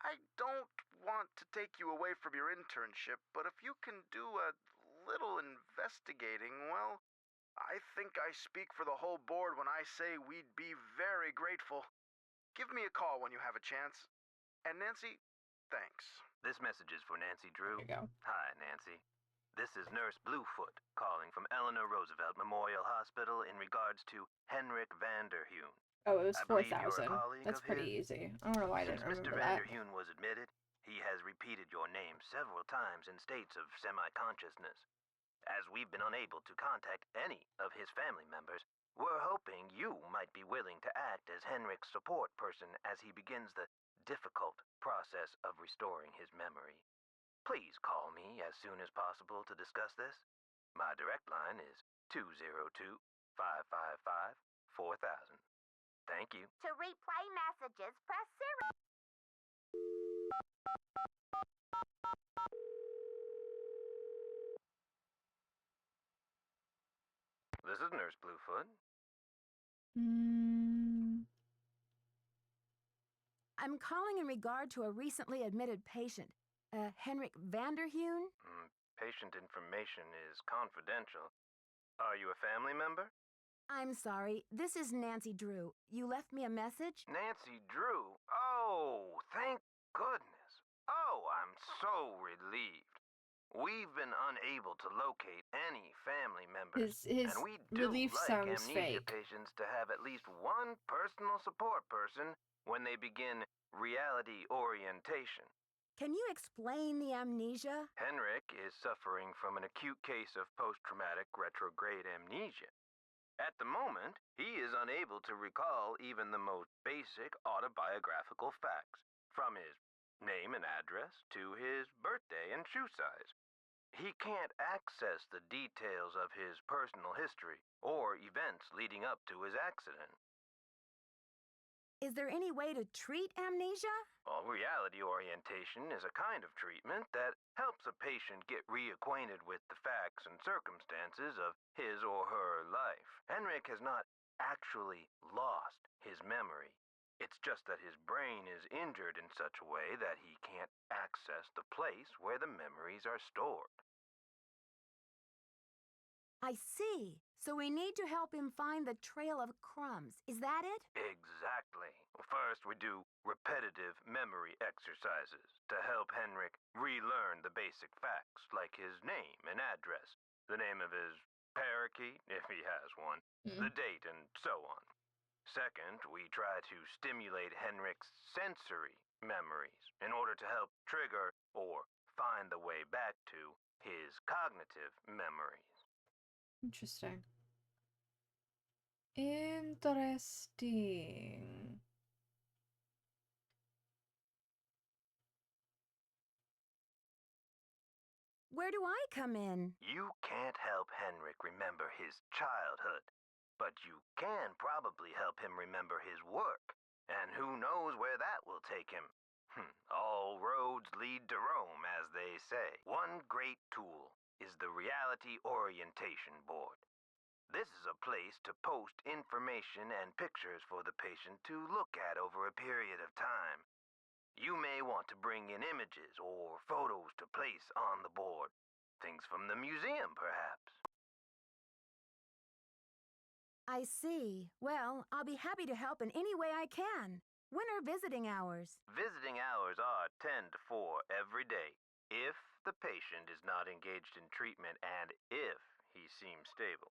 I don't want to take you away from your internship, but if you can do a little investigating, well, I think I speak for the whole board when I say we'd be very grateful. Give me a call when you have a chance. And Nancy, thanks. This message is for Nancy Drew. There you go. Hi, Nancy. This is Nurse Bluefoot calling from Eleanor Roosevelt Memorial Hospital in regards to Henrik Vanderheun. Oh, it was I believe you're a 4,000. colleague That's of pretty his. easy. I don't know why I Since didn't Mr. remember that. Vanderheun was admitted, he has repeated your name several times in states of semi-consciousness. As we've been unable to contact any of his family members, we're hoping you might be willing to act as Henrik's support person as he begins the difficult process of restoring his memory. Please call me as soon as possible to discuss this. My direct line is 202-555-4000. Thank you. To replay messages, press 0. This is Nurse Bluefoot. I'm calling in regard to a recently admitted patient, Henrik Vanderheun. Patient information is confidential. Are you a family member? I'm sorry, this is Nancy Drew. You left me a message? Nancy Drew. Oh, thank goodness. Oh, I'm so relieved. We've been unable to locate any family members, His and we do relief like sounds amnesia fake. patients to have at least one personal support person when they begin reality orientation. Can you explain the amnesia? Henrik is suffering from an acute case of post-traumatic retrograde amnesia. At the moment, he is unable to recall even the most basic autobiographical facts, from his name and address to his birthday and shoe size. He can't access the details of his personal history or events leading up to his accident. Is there any way to treat amnesia? Well, reality orientation is a kind of treatment that helps a patient get reacquainted with the facts and circumstances of his or her life. Henrik has not actually lost his memory. It's just that his brain is injured in such a way that he can't access the place where the memories are stored. I see. So we need to help him find the trail of crumbs. Is that it? Exactly. First, we do repetitive memory exercises to help Henrik relearn the basic facts like his name and address, the name of his parakeet, if he has one, the date, and so on. Second, we try to stimulate Henrik's sensory memories in order to help trigger or find the way back to his cognitive memories. Interesting. Interesting. Where do I come in? You can't help Henrik remember his childhood. but you can probably help him remember his work, and who knows where that will take him. All roads lead to Rome, as they say. One great tool is the Reality Orientation Board. This is a place to post information and pictures for the patient to look at over a period of time. You may want to bring in images or photos to place on the board. Things from the museum, perhaps. I see. Well, I'll be happy to help in any way I can. When are visiting hours? Visiting hours are 10 to 4 every day, if the patient is not engaged in treatment and if he seems stable.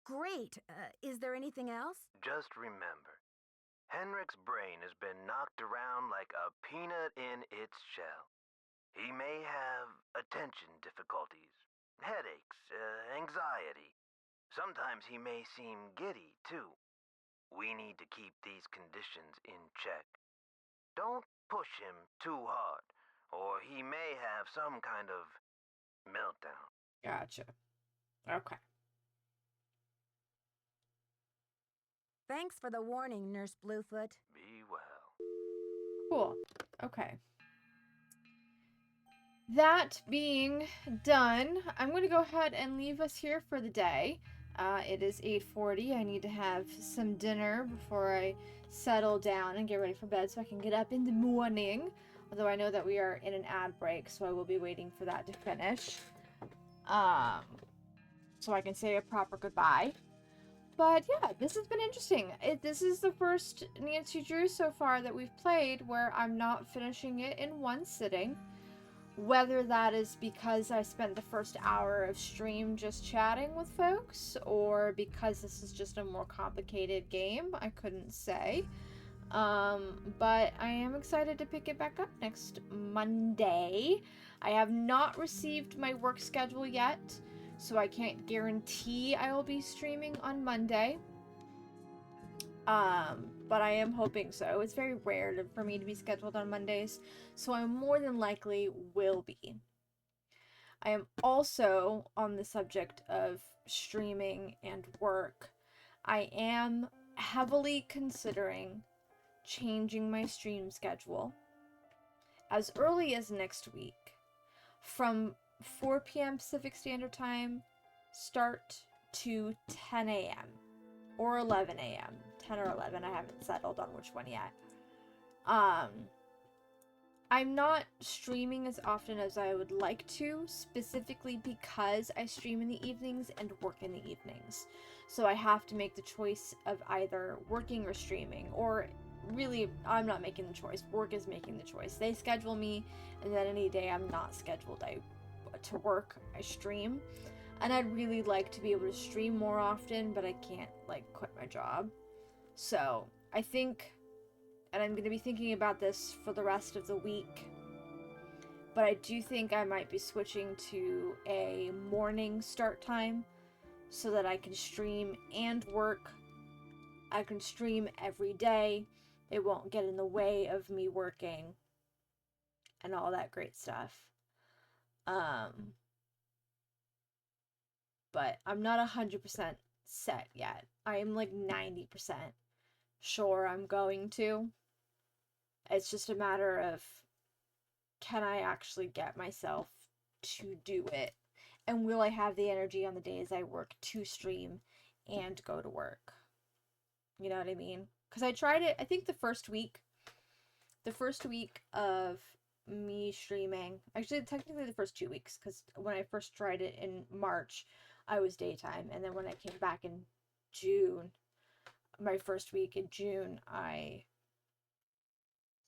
Great. Is there anything else? Just remember, Henrik's brain has been knocked around like a peanut in its shell. He may have attention difficulties, headaches, anxiety. Sometimes he may seem giddy, too. We need to keep these conditions in check. Don't push him too hard, or he may have some kind of meltdown. Gotcha. Okay. Thanks for the warning, Nurse Bluefoot. Be well. Cool. Okay. That being done, I'm going to go ahead and leave us here for the day. It is 8:40. I need to have some dinner before I settle down and get ready for bed so I can get up in the morning. Although I know that we are in an ad break, so I will be waiting for that to finish. So I can say a proper goodbye. But yeah, this has been interesting. This is the first Nancy Drew so far that we've played where I'm not finishing it in one sitting. Whether that is because I spent the first hour of stream just chatting with folks, or because this is just a more complicated game, I couldn't say. But I am excited to pick it back up next Monday. I have not received my work schedule yet, so I can't guarantee I will be streaming on Monday. But I am hoping so. It's very rare for me to be scheduled on Mondays, so I more than likely will be. I am also on the subject of streaming and work. I am heavily considering changing my stream schedule as early as next week from 4 p.m. Pacific Standard Time start to 10 a.m. or 11 a.m. 10 or 11, I haven't settled on which one yet. I'm not streaming as often as I would like to, specifically because I stream in the evenings and work in the evenings. So I have to make the choice of either working or streaming, or really, I'm not making the choice. Work is making the choice. They schedule me, and then any day I'm not scheduled to work, I stream. And I'd really like to be able to stream more often, but I can't, quit my job. So, I think, and I'm going to be thinking about this for the rest of the week, but I do think I might be switching to a morning start time so that I can stream and work. I can stream every day. It won't get in the way of me working and all that great stuff. But I'm not 100% set yet. I am 90% sure I'm going to. It's just a matter of, can I actually get myself to do it? And will I have the energy on the days I work to stream and go to work? You know what I mean? Because I tried it, I think the first week of me streaming, actually technically the first 2 weeks, because when I first tried it in March, I was daytime, and then when I came back in June, my first week in June, I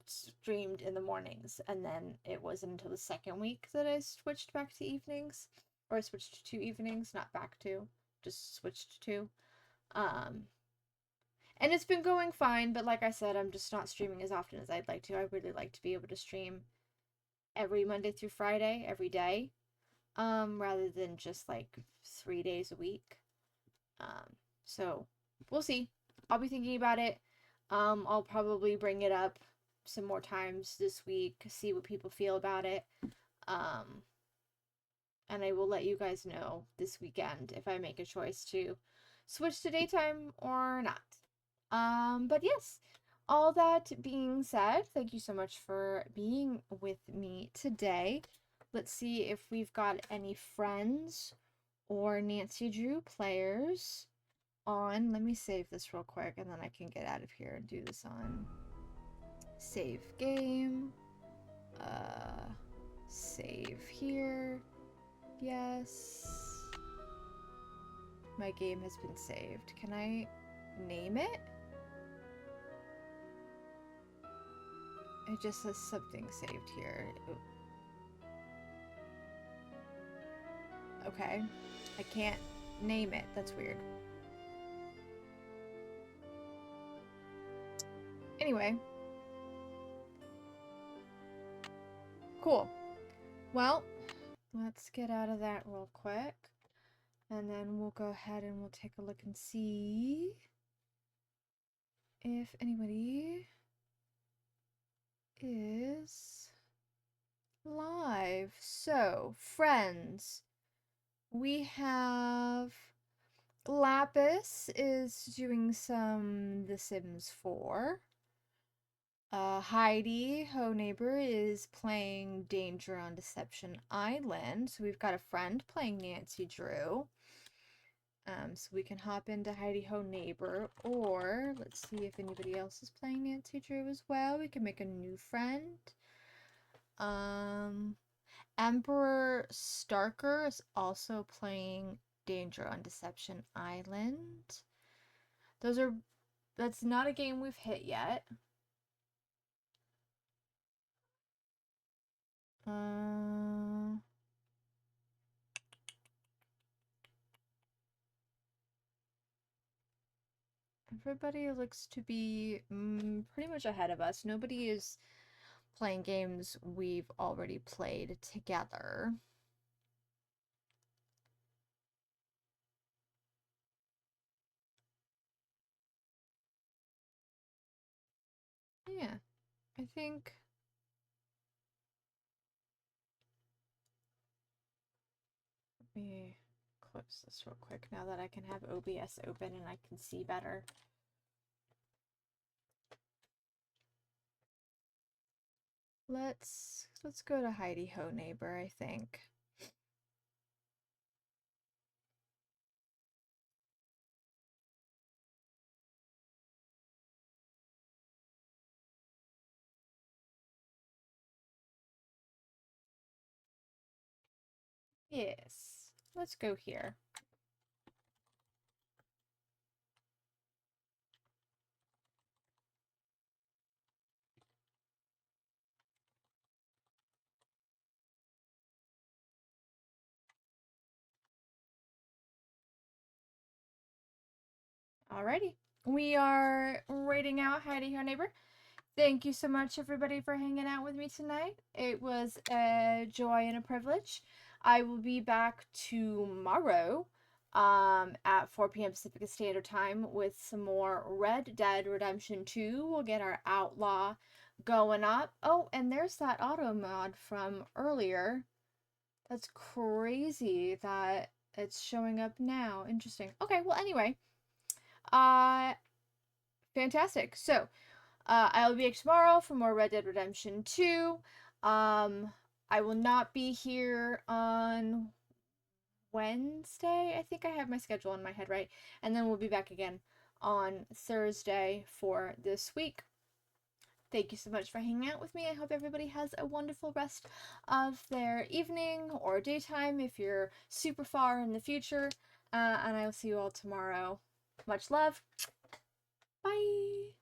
streamed in the mornings, and then it wasn't until the second week that I switched back to evenings, or I switched to evenings, not back to, just switched to. And it's been going fine, but like I said, I'm just not streaming as often as I'd like to. I really like to be able to stream every Monday through Friday, every day, rather than just 3 days a week. So we'll see. I'll be thinking about it. I'll probably bring it up some more times this week, see what people feel about it. and I will let you guys know this weekend if I make a choice to switch to daytime or not. But yes, all that being said, thank you so much for being with me today. Let's see if we've got any friends or Nancy Drew players on. Let me save this real quick and then I can get out of here and do this on save game. Save here. Yes. My game has been saved. Can I name it? It just says something saved here. Okay. I can't name it. That's weird. Anyway. Cool. Well, let's get out of that real quick. And then we'll go ahead and we'll take a look and see if anybody is live. So, friends, we have Lapis is doing some The Sims 4. Heidi, Ho Neighbor, is playing Danger on Deception Island. So we've got a friend playing Nancy Drew. So we can hop into Heidi Ho Neighbor, or let's see if anybody else is playing Nancy Drew as well. We can make a new friend. Emperor Starker is also playing Danger on Deception Island. That's not a game we've hit yet. Everybody looks to be pretty much ahead of us. Nobody is playing games we've already played together. Yeah, I think let me close this real quick now that I can have OBS open and I can see better. Let's go to Heidi Ho Neighbor, I think. Yes, let's go here. Alrighty, we are rating out Heidi Ho Neighbor. Thank you so much, everybody, for hanging out with me tonight. It was a joy and a privilege. I will be back tomorrow at 4 p.m. Pacific Standard Time with some more Red Dead Redemption 2. We'll get our Outlaw going up. Oh, and there's that auto mod from earlier. That's crazy that it's showing up now. Interesting. Okay, well, anyway. Fantastic. So, I'll be back tomorrow for more Red Dead Redemption 2. I will not be here on Wednesday. I think I have my schedule in my head right. And then we'll be back again on Thursday for this week. Thank you so much for hanging out with me. I hope everybody has a wonderful rest of their evening or daytime if you're super far in the future. And I will see you all tomorrow. Much love. Bye.